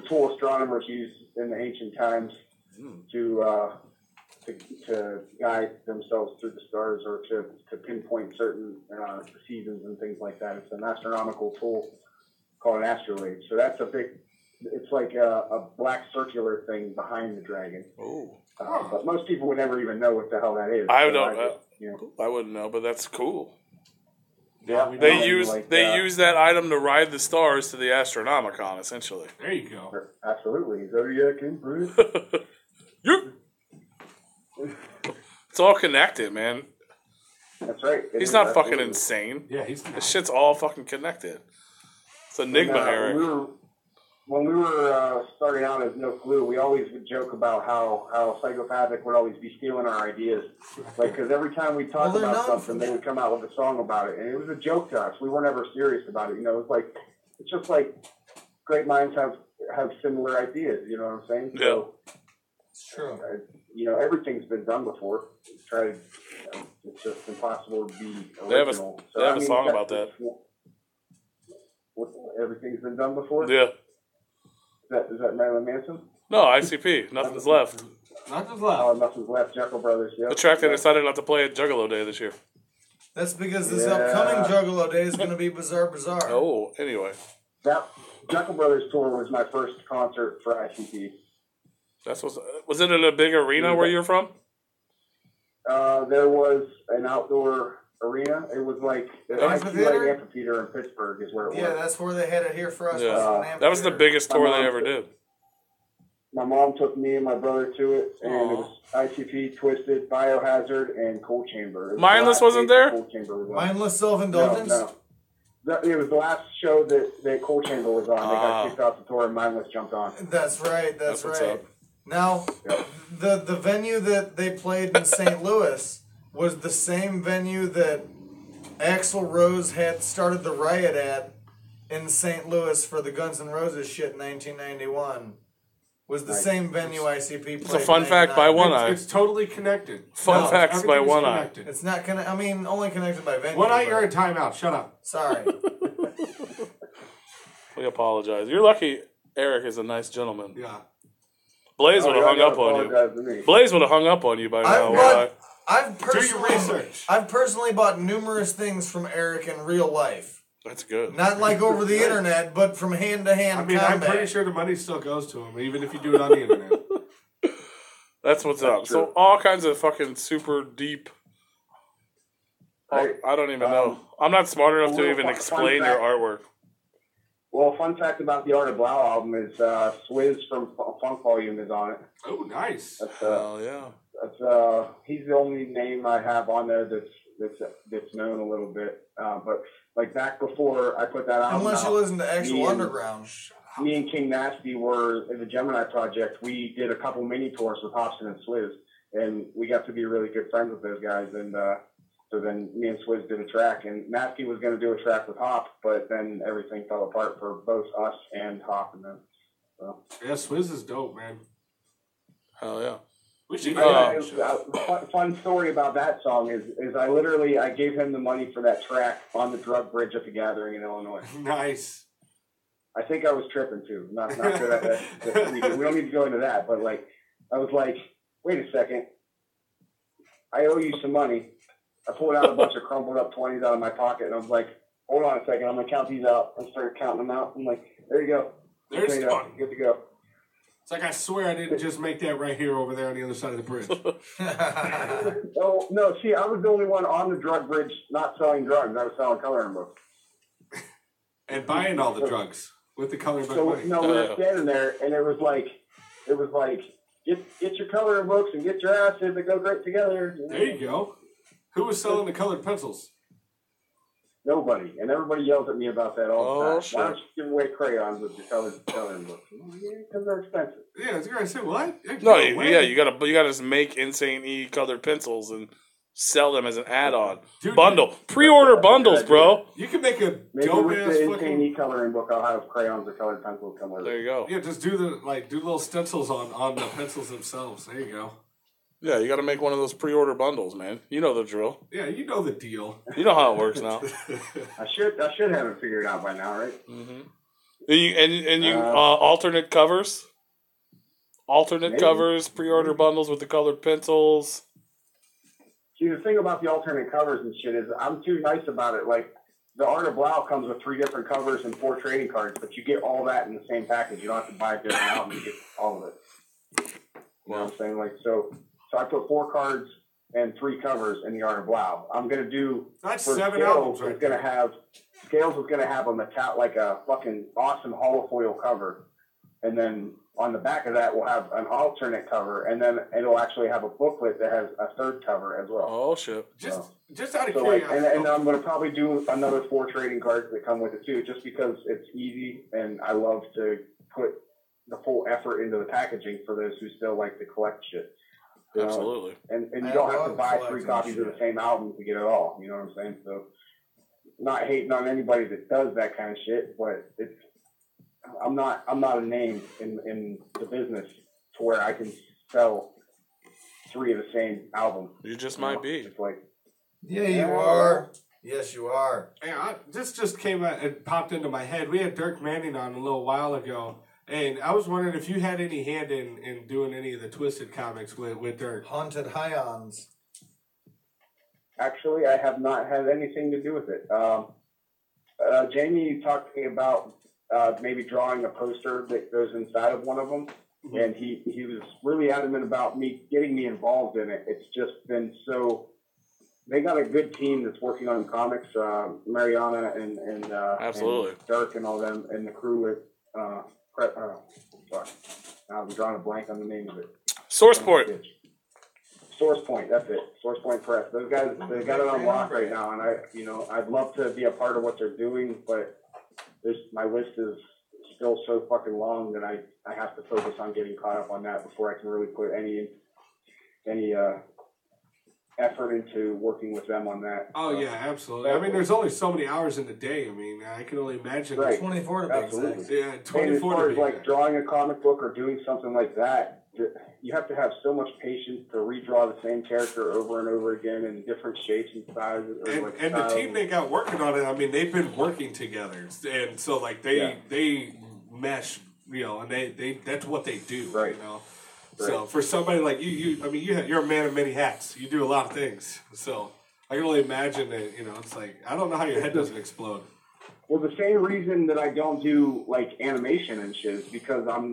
tool astronomers used in the ancient times to guide themselves through the stars or to pinpoint certain seasons and things like that. It's an astronomical tool called an astrolabe. So that's a big. It's like a black circular thing behind the dragon. Oh, But most people would never even know what the hell that is. I So don't. just, you know, I wouldn't know, but that's cool. yeah, They and use like, use that item to ride the stars to the Astronomicon, essentially. There you go. absolutely Zodiac Imprint. Yep. It's all connected, man. That's right. It He's is, not absolutely. fucking insane. Yeah, he's This shit's all fucking connected. It's Enigma, And, Eric. when we were starting out as No Clue, we always would joke about how Psychopathic would always be stealing our ideas. Like, because every time we talked Well, they're about known something, for they that. would come out with a song about it. And it was a joke to us. We were never serious about it. You know, it's just like great minds have similar ideas. You know what I'm saying? Yeah. So, It's true. everything's been done before. It's just impossible to be They have a- original. they have a song about that. Everything's been done before? Yeah. Is that Marilyn Manson? No, ICP. Nothing's left. not just Oh, left. Nothing's Left, Jekyll Brothers, yeah. The track they decided not to play at Juggalo Day this year. That's because this upcoming Juggalo Day is going to be Bizarre. Oh, anyway. That Jekyll Brothers tour was my first concert for ICP. Was it in a big arena where you're from? There was an outdoor arena. It was like Amphitheater? Amphitheater in Pittsburgh is where it was. Yeah, that's where they had it here for us. Yeah. That was the biggest tour they ever did. My mom took me and my brother to it, and it was ICP, Twisted, Biohazard, and Cold Chamber. Mindless wasn't there? Cold Chamber was on. Mindless Self-Indulgence? No. It was the last show that Cold Chamber was on. They got kicked off the tour, and Mindless jumped on. That's right. That's what's right. up. Now, the venue that they played in St. Louis was the same venue that Axl Rose had started the riot at in St. Louis for the Guns N' Roses shit in 1991. Was the same venue ICP played. It's a fun fact by One Eye. It's totally connected. Fun facts by One Eye. connected. It's not only connected by venue. One Eye, you're in timeout. Shut up. Sorry. We apologize. You're lucky Eric is a nice gentleman. Yeah. Blaze would have hung up on you. Blaze would have hung up on you by now. Do your research. I've personally bought numerous things from Eric in real life. That's good. Not like over the internet, but from hand-to-hand combat. I'm pretty sure the money still goes to him, even if you do it on the internet. That's what's up. True. So all kinds of fucking super deep. I don't even know. I'm not smart enough to even explain your artwork. Well, fun fact about the Art of Blau album is Swizz from Funk Volume is on it. Oh, nice. Hell yeah. That's he's the only name I have on there that's known a little bit. But like back before I put that album unless you out, listen to actual Underground. Me and King Nasty were in the Gemini Project. We did a couple mini tours with Hobson and Swizz, and we got to be really good friends with those guys. And so then me and Swizz did a track, and Nasty was going to do a track with Hop, but then everything fell apart for both us and Hop and them. So. Yeah, Swizz is dope, man. Hell yeah. We should fun story about that song is I gave him the money for that track on the drug bridge at the Gathering in Illinois. Nice. I think I was tripping too. Not sure that we don't need to go into that, but like I was like, wait a second, I owe you some money. I pulled out a bunch of crumpled up 20s out of my pocket, and I was like, hold on a second, I'm gonna count these out. I started counting them out. I'm like, there you go. There's the money. Good to go. It's like I swear I didn't just make that right here over there on the other side of the bridge. Oh, no, see, I was the only one on the drug bridge not selling drugs. I was selling coloring books. And buying all the drugs with the coloring book money. No, we were standing there, and it was like, get your coloring books and get your acid. They go great together. There you go. Who was selling the colored pencils? Nobody. And everybody yells at me about that all the time. Shit. Why don't you give away crayons with your coloring books? Because they're expensive. Yeah, I was going to say, what? No, you gotta just make Insane E colored pencils and sell them as an add-on. Dude, bundle. Pre-order bundles, bro. You can make a Maybe dope with ass the fucking... Insane E coloring book, I'll have crayons or colored pencils come with it. There you go. Yeah, just do little stencils on the pencils themselves. There you go. Yeah, you gotta make one of those pre-order bundles, man. You know the drill. Yeah, you know the deal. You know how it works now. I should have it figured out by now, right? Mm-hmm. And you alternate covers? Alternate covers, pre-order bundles with the colored pencils. See, the thing about the alternate covers and shit is I'm too nice about it. Like, the Art of Blau comes with 3 different covers and 4 trading cards, but you get all that in the same package. You don't have to buy a different album. You get all of it. You know what I'm saying? Like, so I put 4 cards and 3 covers in the Art of Blau. I'm going to do... That's for 7 Scales, albums right there. Scales was going to have like a fucking awesome holofoil cover. And then on the back of that, we'll have an alternate cover. And then it'll actually have a booklet that has a 3rd cover as well. Oh, shit. Just out of Like, curiosity. and I'm going to probably do another 4 trading cards that come with it too, just because it's easy and I love to put the full effort into the packaging for those who still like to collect shit. Absolutely. And you don't have to buy 3 copies of the same album to get it all. You know what I'm saying? So, not hating on anybody that does that kind of shit, but I'm not a name in the business to where I can sell 3 of the same album. You just might be. It's like, Yeah, you are. Yes, you are. Yeah, this just came out, it popped into my head. We had Dirk Manning on a little while ago, and I was wondering if you had any hand in doing any of the Twisted comics with Dirk. Haunted Hions. Actually, I have not had anything to do with it. Jamie talked to me about maybe drawing a poster that goes inside of one of them, and he was really adamant about getting me involved in it. It's just been so. They got a good team that's working on comics. Mariana and Absolutely. and Dirk and all them, and the crew with. Sorry, I'm drawing a blank on the name of it. SourcePoint. SourcePoint, that's it. SourcePoint Press. Those guys, they got it on lock right now, and I'd love to be a part of what they're doing, but my list is still so fucking long that I have to focus on getting caught up on that before I can really put any effort into working with them on that. Oh yeah, absolutely. I mean, there's only so many hours in the day. I mean, I can only imagine. Right. 24 to be exact. Yeah, 24 and as far to as be like drawing a comic book or doing something like that, you have to have so much patience to redraw the same character over and over again in different shapes and sizes. And the team they got working on it, I mean, they've been working together, and so like they mesh, and they that's what they do, right? So for somebody like you, I mean, you're a man of many hats. You do a lot of things. So I can only imagine that, it's like, I don't know how your head doesn't explode. Well, the same reason that I don't do like animation and shit is because I'm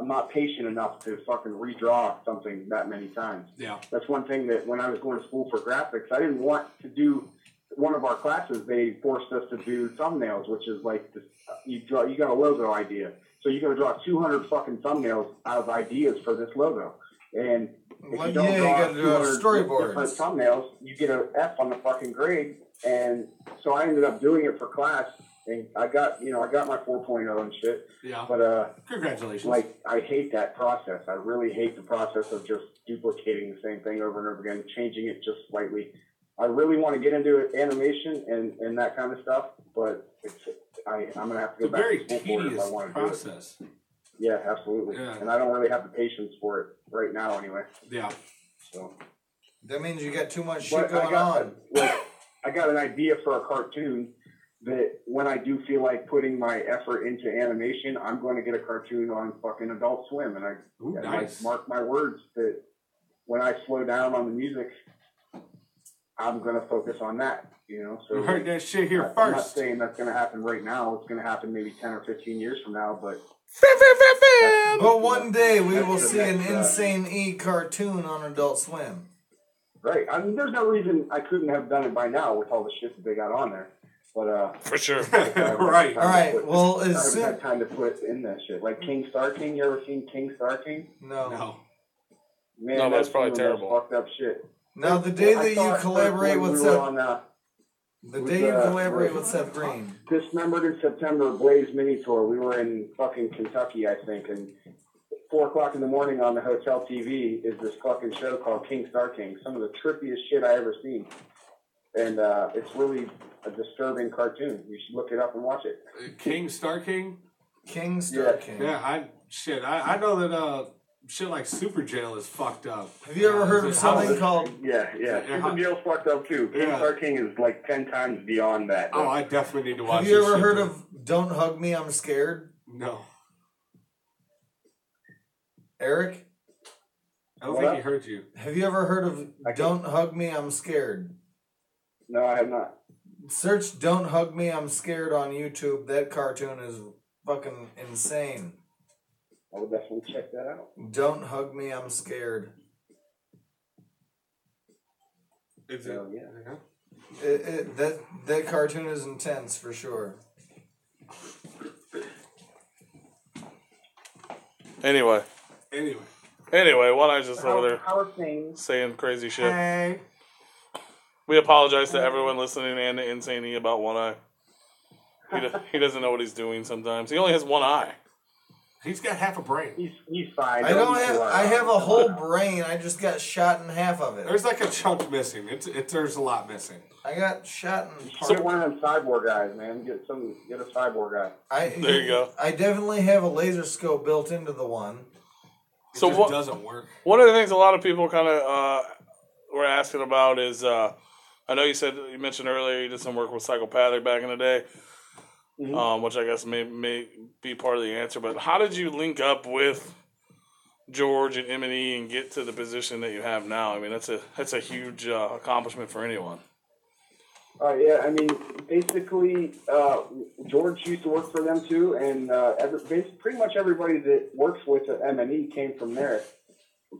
not patient enough to fucking redraw something that many times. Yeah. That's one thing that when I was going to school for graphics, I didn't want to do. One of our classes, they forced us to do thumbnails, which is like this, you got a logo idea. So you're going to draw 200 fucking thumbnails out of ideas for this logo. And if you don't draw 200 different thumbnails, you get an F on the fucking grade. And so I ended up doing it for class. And I got my 4.0 and shit. Yeah. But, congratulations. Like, I hate that process. I really hate the process of just duplicating the same thing over and over again, changing it just slightly. I really want to get into animation and that kind of stuff, but I'm going to have to go back to school for it if I want to process. do it. Yeah, absolutely. Yeah. And I don't really have the patience for it right now anyway. Yeah. So that means you got too much shit going on. I got an idea for a cartoon that when I do feel like putting my effort into animation, I'm going to get a cartoon on fucking Adult Swim. And I mark my words that when I slow down on the music, I'm going to focus on that, So you heard that shit here first. I'm not saying that's going to happen right now. It's going to happen maybe 10 or 15 years from now, but... But one day we will see an Insane E cartoon on Adult Swim. Right. I mean, there's no reason I couldn't have done it by now with all the shit that they got on there. But, for sure. Right. All right. Well, I haven't had time to put in that shit. Like King Star King. You ever seen King Star King? No. Man, no, that's probably terrible. Fucked up shit. Now, the day that you collaborate with Seth Green. Dismembered in September, Blaze mini tour. We were in fucking Kentucky, I think, and 4 o'clock in the morning on the hotel TV is this fucking show called King Star King. Some of the trippiest shit I ever seen. And it's really a disturbing cartoon. You should look it up and watch it. King Star King? King Star King. Yeah, I know that shit like Super Jail is fucked up. Have you ever heard of something called... Yeah. Super Jail's fucked up too. King Star King is like 10 times beyond that. Oh, I definitely need to watch Have you ever heard of Don't Hug Me, I'm Scared? No. Eric? I don't think he heard you. Have you ever heard of Don't Hug Me, I'm Scared? No, I have not. Search Don't Hug Me, I'm Scared on YouTube. That cartoon is fucking insane. I will definitely check that out. Don't Hug Me, I'm Scared. Is it? Yeah. That cartoon is intense for sure. Anyway, while I was just over there saying crazy shit. Hey. We apologize to everyone listening and to Insane E about one eye. He doesn't know what he's doing sometimes. He only has one eye. He's got half a brain. He's fine. I have a whole brain. I just got shot in half of it. There's like a chunk missing. There's a lot missing. I got shot in part. Get one of them cyborg guys, man. Get a cyborg guy. There you go. I definitely have a laser scope built into the one. So what doesn't work? One of the things a lot of people kind of were asking about is, I know you mentioned earlier you did some work with Psychopathic back in the day. Mm-hmm. Which I guess may be part of the answer. But how did you link up with George and M&E and get to the position that you have now. I mean, that's a huge accomplishment for anyone. Yeah, I mean, basically, George used to work for them too, and pretty much everybody that works with M&E came from there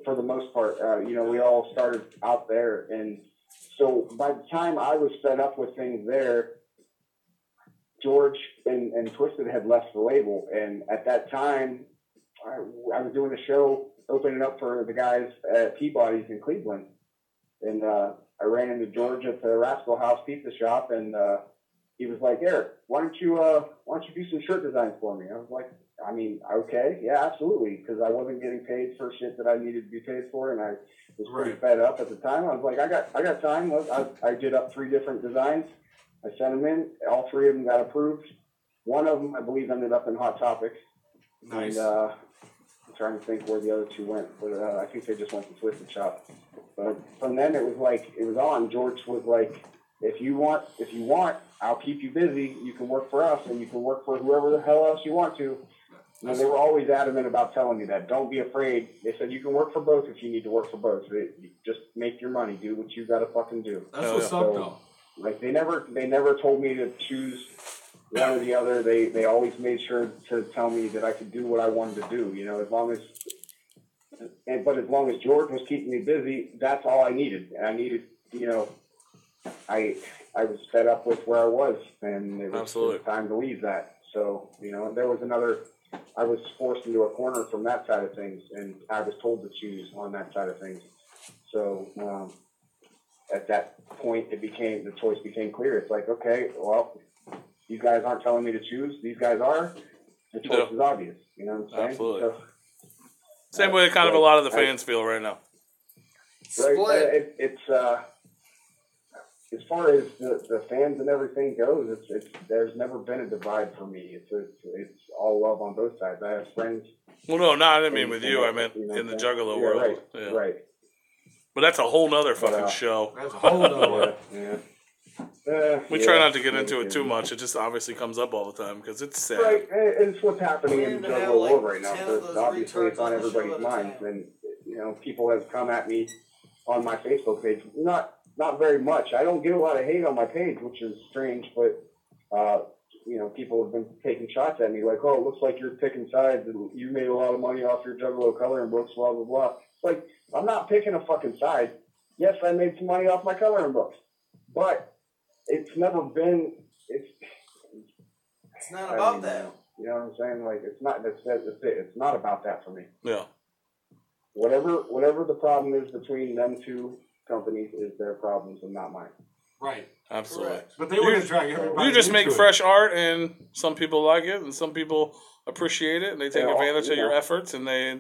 for the most part. We all started out there, and so by the time I was fed up with things there, George and Twisted had left the label, and at that time, I was doing a show opening up for the guys at Peabody's in Cleveland, and I ran into George at the Rascal House Pizza Shop, and he was like, "Eric, why don't you do some shirt designs for me?" I was like, "I mean, okay, yeah, absolutely," because I wasn't getting paid for shit that I needed to be paid for, and I was pretty fed up at the time. I was like, I got time. I did up 3 different designs. I sent them in. All 3 of them got approved. One of them, I believe, ended up in Hot Topics. Nice. And I'm trying to think where the other 2 went, but I think they just went to Twisted Shop. But from then it was on. George was like, if you want, I'll keep you busy. You can work for us, and you can work for whoever the hell else you want to. And they were always adamant about telling me that. Don't be afraid. They said you can work for both if you need to work for both. Just make your money. Do what you got to fucking do. That's what's up, though. Like they never told me to choose one or the other. They always made sure to tell me that I could do what I wanted to do. As long as George was keeping me busy, that's all I needed. And I needed, I was fed up with where I was, and it was time to leave that. So, there was I was forced into a corner from that side of things, and I was told to choose on that side of things. So, at that point, the choice became clear. It's like, okay, well, you guys aren't telling me to choose. These guys are. The choice is obvious. You know what I'm saying? Absolutely. So, same way kind of a lot of the fans feel right now. Right. It's as far as the fans and everything goes, there's never been a divide for me. It's all love on both sides. I have friends. Well, no, I didn't mean with you. I meant in the Juggalo world. Right. Yeah. Right. But that's a whole nother fucking show. That's a whole nother one. We try not to get into it too much. It just obviously comes up all the time because it's sad. Right, and it's what's happening in the Juggalo world right now. So obviously, it's on everybody's minds, and people have come at me on my Facebook page. Not very much. I don't get a lot of hate on my page, which is strange, but people have been taking shots at me like, "Oh, it looks like you're picking sides, and you made a lot of money off your Juggalo coloring books, blah blah blah." Like, I'm not picking a fucking side. Yes, I made some money off my coloring books, but it's never been. It's not about that. You know what I'm saying? Like, it's not. That's it. It's not about that for me. Yeah. Whatever the problem is between them 2 companies is their problems and not mine. Right. Absolutely. Correct. But they want to drag everybody. You just make into fresh art, and some people like it, and some people appreciate it, and they take advantage of your efforts, and they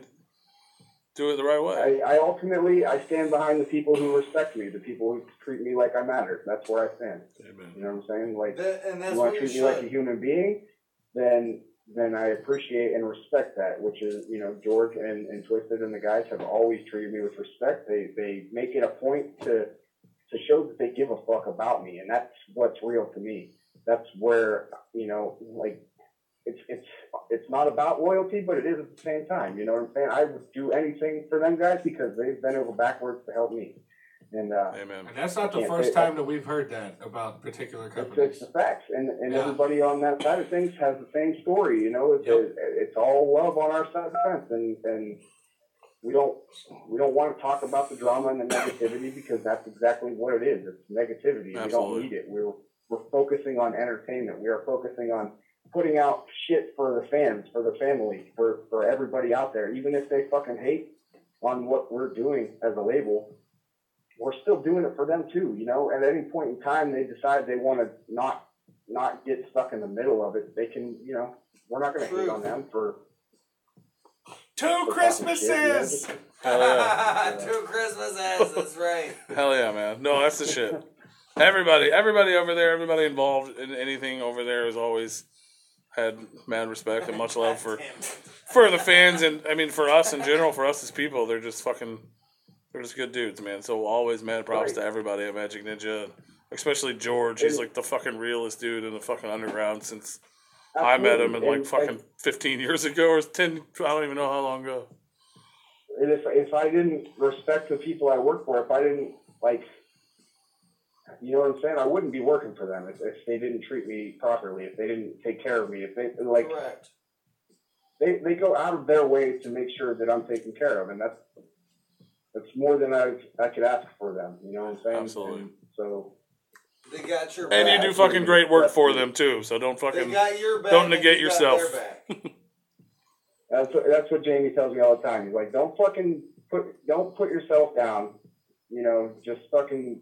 do it the right way. I ultimately stand behind the people who respect me, the people who treat me like I matter. That's where I stand. Amen. You know what I'm saying? Like, and that's you want to treat me like a human being, then I appreciate and respect that, which is, George and Twisted and the guys have always treated me with respect. They make it a point to show that they give a fuck about me, and that's what's real to me. That's where, it's not about loyalty, but it is at the same time. You know what I'm saying? I would do anything for them guys because they've bent over backwards to help me. And Amen. And that's not the first time that we've heard that about particular companies. It's the facts, and everybody on that side of things has the same story. It's all love on our side of the fence, and we don't want to talk about the drama and the negativity because that's exactly what it is. It's negativity. Absolutely. We don't need it. We're focusing on entertainment. We are focusing on putting out shit for the fans, for the family, for everybody out there. Even if they fucking hate on what we're doing as a label, we're still doing it for them too. At any point in time they decide they want to not get stuck in the middle of it, they can, we're not going to hate on them for 2 Christmases! Hell yeah. 2 Christmases, that's right. Hell yeah, man. No, that's the shit. Everybody over there, everybody involved in anything over there has always had mad respect and much love for the fans, and I mean for us in general, for us as people, they're just good dudes, man. So always mad props to everybody at Magic Ninja, especially George. He's like the fucking realest dude in the fucking underground since I met him in like fucking 15 years ago or 10. I don't even know how long ago. And if I didn't respect the people I work for, if I didn't like, you know what I'm saying, I wouldn't be working for them if they didn't treat me properly, if they didn't take care of me, if they like, Correct. they go out of their way to make sure that I'm taken care of, and that's more than I could ask for them. You know what I'm saying? Absolutely. And so. They got your And back. you do fucking great work for them too, so don't They fucking got your back. don't and negate you got yourself. their back. That's what Jamie tells me all the time. He's like, don't put yourself down. You know, just fucking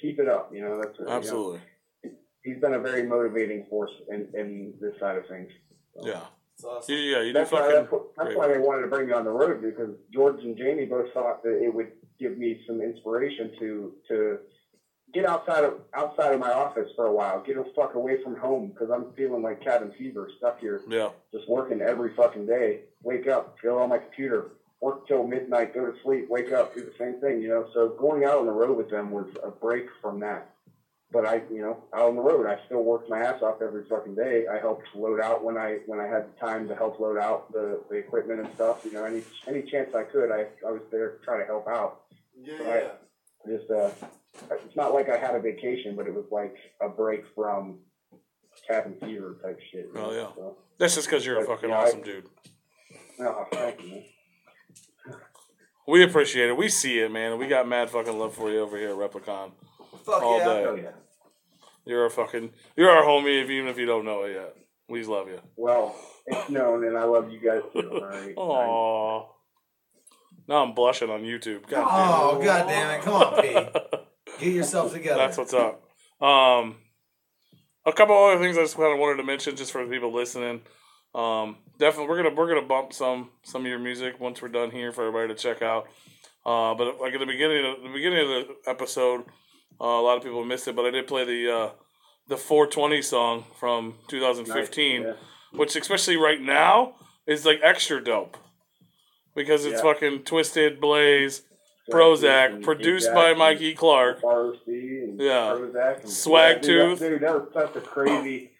keep it up. You know, that's what, Absolutely. You know, he's been a very motivating force in this side of things. So. Yeah. It's awesome. Yeah, you do That's fucking. why they wanted to bring me on the road, because George and Jamie both thought that it would give me some inspiration to get outside of my office for a while, get the fuck away from home, because I'm feeling like cabin fever, stuck here, Yeah. just working every fucking day. Wake up, go on my computer, work till midnight, go to sleep, wake up, do the same thing, you know. So going out on the road with them was a break from that. But out on the road, I still worked my ass off every fucking day. I helped load out when I had the time to help load out the equipment and stuff. You know, any chance I could, I was there to try to help out. Yeah. It's not like I had a vacation, but it was like a break from cabin fever type shit. You know? Oh, yeah. So, That's just because you're a fucking awesome dude. no, thank you, man. We appreciate it. We see it, man. We got mad fucking love for you over here at Replicon. Fuck all yeah. day. Oh, yeah. You're our homie, even if you don't know it yet. We just love you. Well, it's known, and I love you guys too. All right. Aww. Now I'm blushing on YouTube. God Oh, god damn it. Come on, P. Get yourself together. That's what's up. A couple other things I just kind of wanted to mention, just for the people listening. Definitely, we're gonna bump some of your music once we're done here for everybody to check out. But like at the beginning of the episode, a lot of people missed it, but I did play the 420 song from 2015, Nice, yeah. which especially right now is like extra dope because it's fucking Twisted, Blaze, Prozac, and produced Jack by and Mikey Clark. ROC and Yeah. Prozac and Swag Tooth. Dude, that was such a crazy.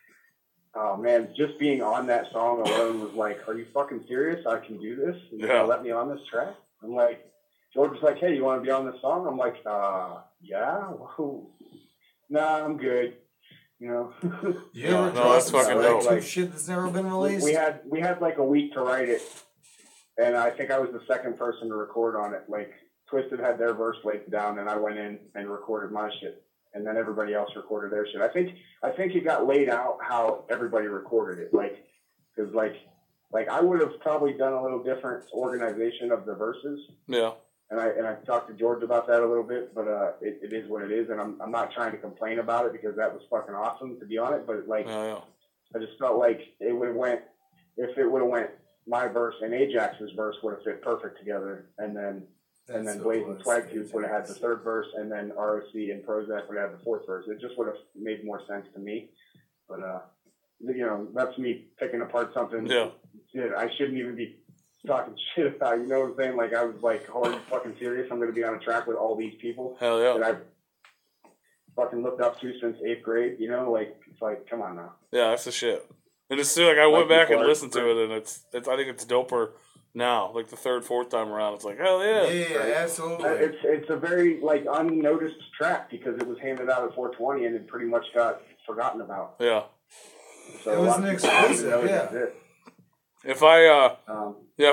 Oh man, just being on that song alone was like, are you fucking serious? I can do this? You gonna let me on this track? I'm like, George was like, hey, you want to be on this song? I'm like, yeah. Whoa. Nah, I'm good. You know. You ever no, that's draw some fucking dope. like shit that's never been released? We had like a week to write it, and I think I was the second person to record on it. Like Twisted had their verse laid down, and I went in and recorded my shit, and then everybody else recorded their shit. I think it got laid out how everybody recorded it, because I would have probably done a little different organization of the verses. Yeah. And I talked to George about that a little bit, but it is what it is, and I'm not trying to complain about it because that was fucking awesome to be on it. But I just felt like it would have went, if it would have went, my verse and Ajax's verse would have fit perfect together, and then Blaze and Swag Tooth would have had the third verse, and then ROC and Prozac would have the fourth verse. It just would have made more sense to me. But that's me picking apart something that I shouldn't even be talking shit about, you know what I'm saying? Like, I was like, oh, are you fucking serious? I'm going to be on a track with all these people that I've fucking looked up to since 8th grade, you know? Like, it's like, come on now. Yeah, that's the shit. And it's like, I went back and listened to it, and it's I think it's doper now. Like, the third, fourth time around, it's like, hell yeah. Yeah, absolutely. It's a very, like, unnoticed track because it was handed out at 420 and it pretty much got forgotten about. Yeah. So it was an exclusive, yeah. If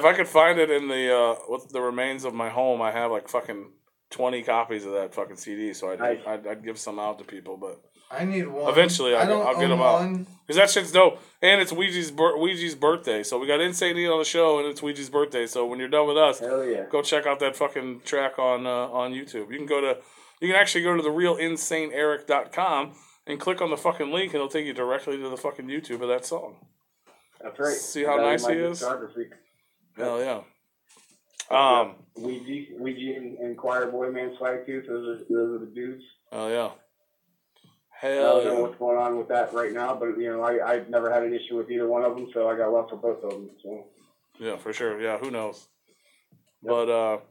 I could find it in the remains of my home, I have like fucking 20 copies of that fucking CD, so I'd give some out to people, but I need one. Eventually, I'll get them out because that shit's dope, and it's Ouija's birthday, so we got Insane Neat on the show, and it's Ouija's birthday. So when you're done with us, go check out that fucking track on YouTube. You can actually go to therealinsaneeric.com and click on the fucking link, and it'll take you directly to the fucking YouTube of that song. That's right. See how nice he is? Hell yeah. Ouija and Choir Boy Man Swag Tooth, those are the dudes. Oh yeah. I don't know what's going on with that right now, but I've never had an issue with either one of them, so I got love for both of them. So. Yeah, for sure. Yeah, who knows? Yep. But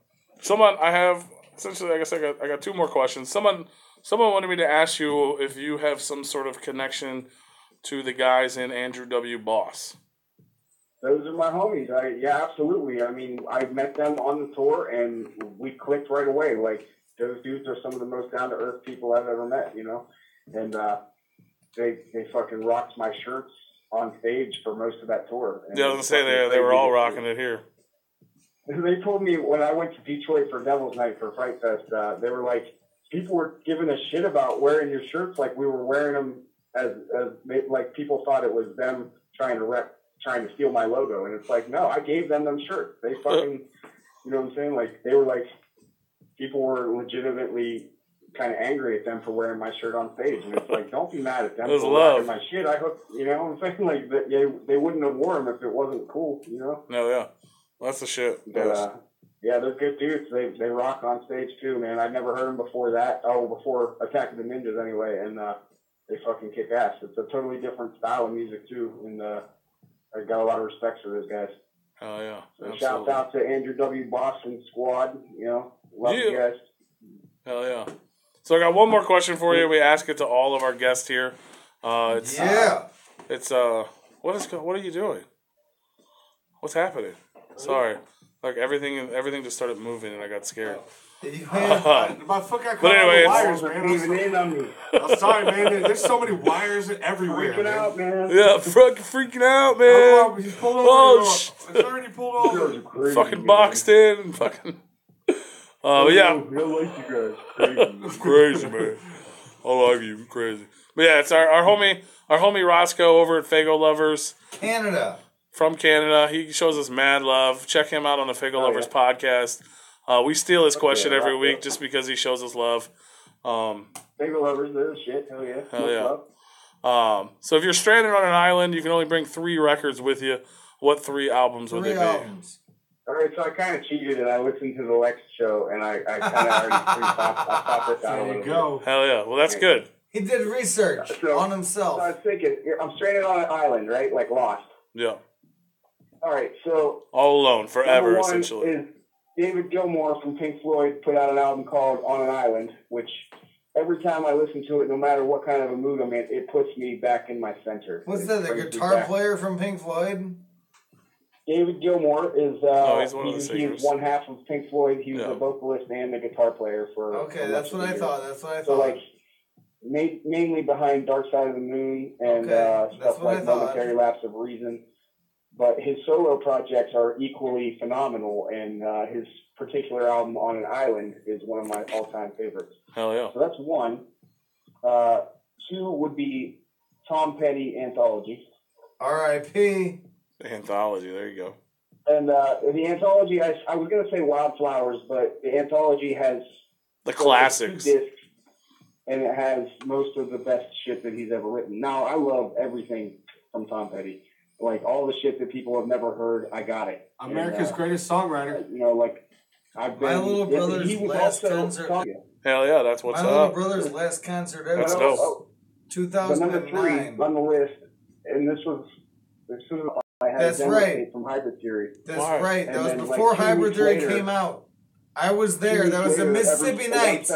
someone I have essentially, I guess I got two more questions. Someone wanted me to ask you if you have some sort of connection to the guys in Andrew W. Boss. those are my homies. Yeah, absolutely. I mean, I met them on the tour, and we clicked right away. Like, those dudes are some of the most down-to-earth people I've ever met, you know? And they fucking rocked my shirts on stage for most of that tour. And Yeah, I was going to say, they were all rocking it here. They told me when I went to Detroit for Devil's Night for Fright Fest, they were like, people were giving a shit about wearing your shirts like we were wearing them as like people thought it was them trying to steal my logo. And it's like, no, I gave them shirts. They fucking, you know what I'm saying? Like, they were like, people were legitimately kind of angry at them for wearing my shirt on stage. And it's like, don't be mad at them for wearing my shit. I hope, you know what I'm saying? Like, they wouldn't have worn them if it wasn't cool, you know? No, yeah. Well, that's the shit. But, yeah, they're good dudes. They rock on stage too, man. I'd never heard them before that. Oh, before Attack of the Ninjas anyway. And they fucking kick ass. It's a totally different style of music too. And I got a lot of respect for those guys. Oh, yeah. So shouts out to Andrew W. Boston Squad. You know, love you guys. Hell yeah. So I got one more question for you. We ask it to all of our guests here. What are you doing? What's happening? Sorry. Like everything just started moving and I got scared. My foot got But anyway, wires, man. I'm sorry, man. There's so many wires everywhere. Freaking out, man. Yeah, freaking out, man. He's pulled over. It's already pulled over. Crazy, fucking boxed in and fucking. Yeah. I like you guys. Crazy, man. I love you. You're crazy. But yeah, it's our homie Roscoe over at Fago Lovers. Canada. From Canada. He shows us mad love. Check him out on the Fago Lovers podcast. We steal his question every week just because he shows us love. Fago Lovers, they're the shit. Hell yeah. Hell yeah. So if you're stranded on an island, you can only bring 3 records with you. What 3 albums would they be? All right, so I kind of cheated and I listened to the Lex show and I kind of already popped it down a little bit. Hell yeah. Well, that's good. He did research on himself. So I was thinking, I'm stranded on an island, right? Like Lost. Yeah. All right, so all alone forever, #1 essentially. Is David Gilmour from Pink Floyd put out an album called On an Island, which every time I listen to it, no matter what kind of a mood I'm in, it puts me back in my center. What's that? The guitar player from Pink Floyd? David Gilmour is he's one of the singers. He's one half of Pink Floyd. He was the vocalist and the guitar player for. Okay, that's what I thought. That's what I thought. So like, mainly behind Dark Side of the Moon and stuff like Momentary Lapse of Reason. But his solo projects are equally phenomenal, and his particular album, On an Island, is one of my all-time favorites. Hell yeah. So that's 1. 2 would be Tom Petty Anthology. R.I.P. Anthology, there you go. And the Anthology, I was going to say Wildflowers, but the Anthology has... The classics. 2 discs, and it has most of the best shit that he's ever written. Now, I love everything from Tom Petty. Like, all the shit that people have never heard, I got it. America's greatest songwriter. You know, like, I've been... My little brother's last concert. Hell yeah, that's what's up. My little brother's last concert ever. That's dope. 2009. Number 3 on the list, and this was I had That's right. From Hybrid Theory. That's right. That was before Hybrid Theory came out. I was there. That was a Mississippi Night.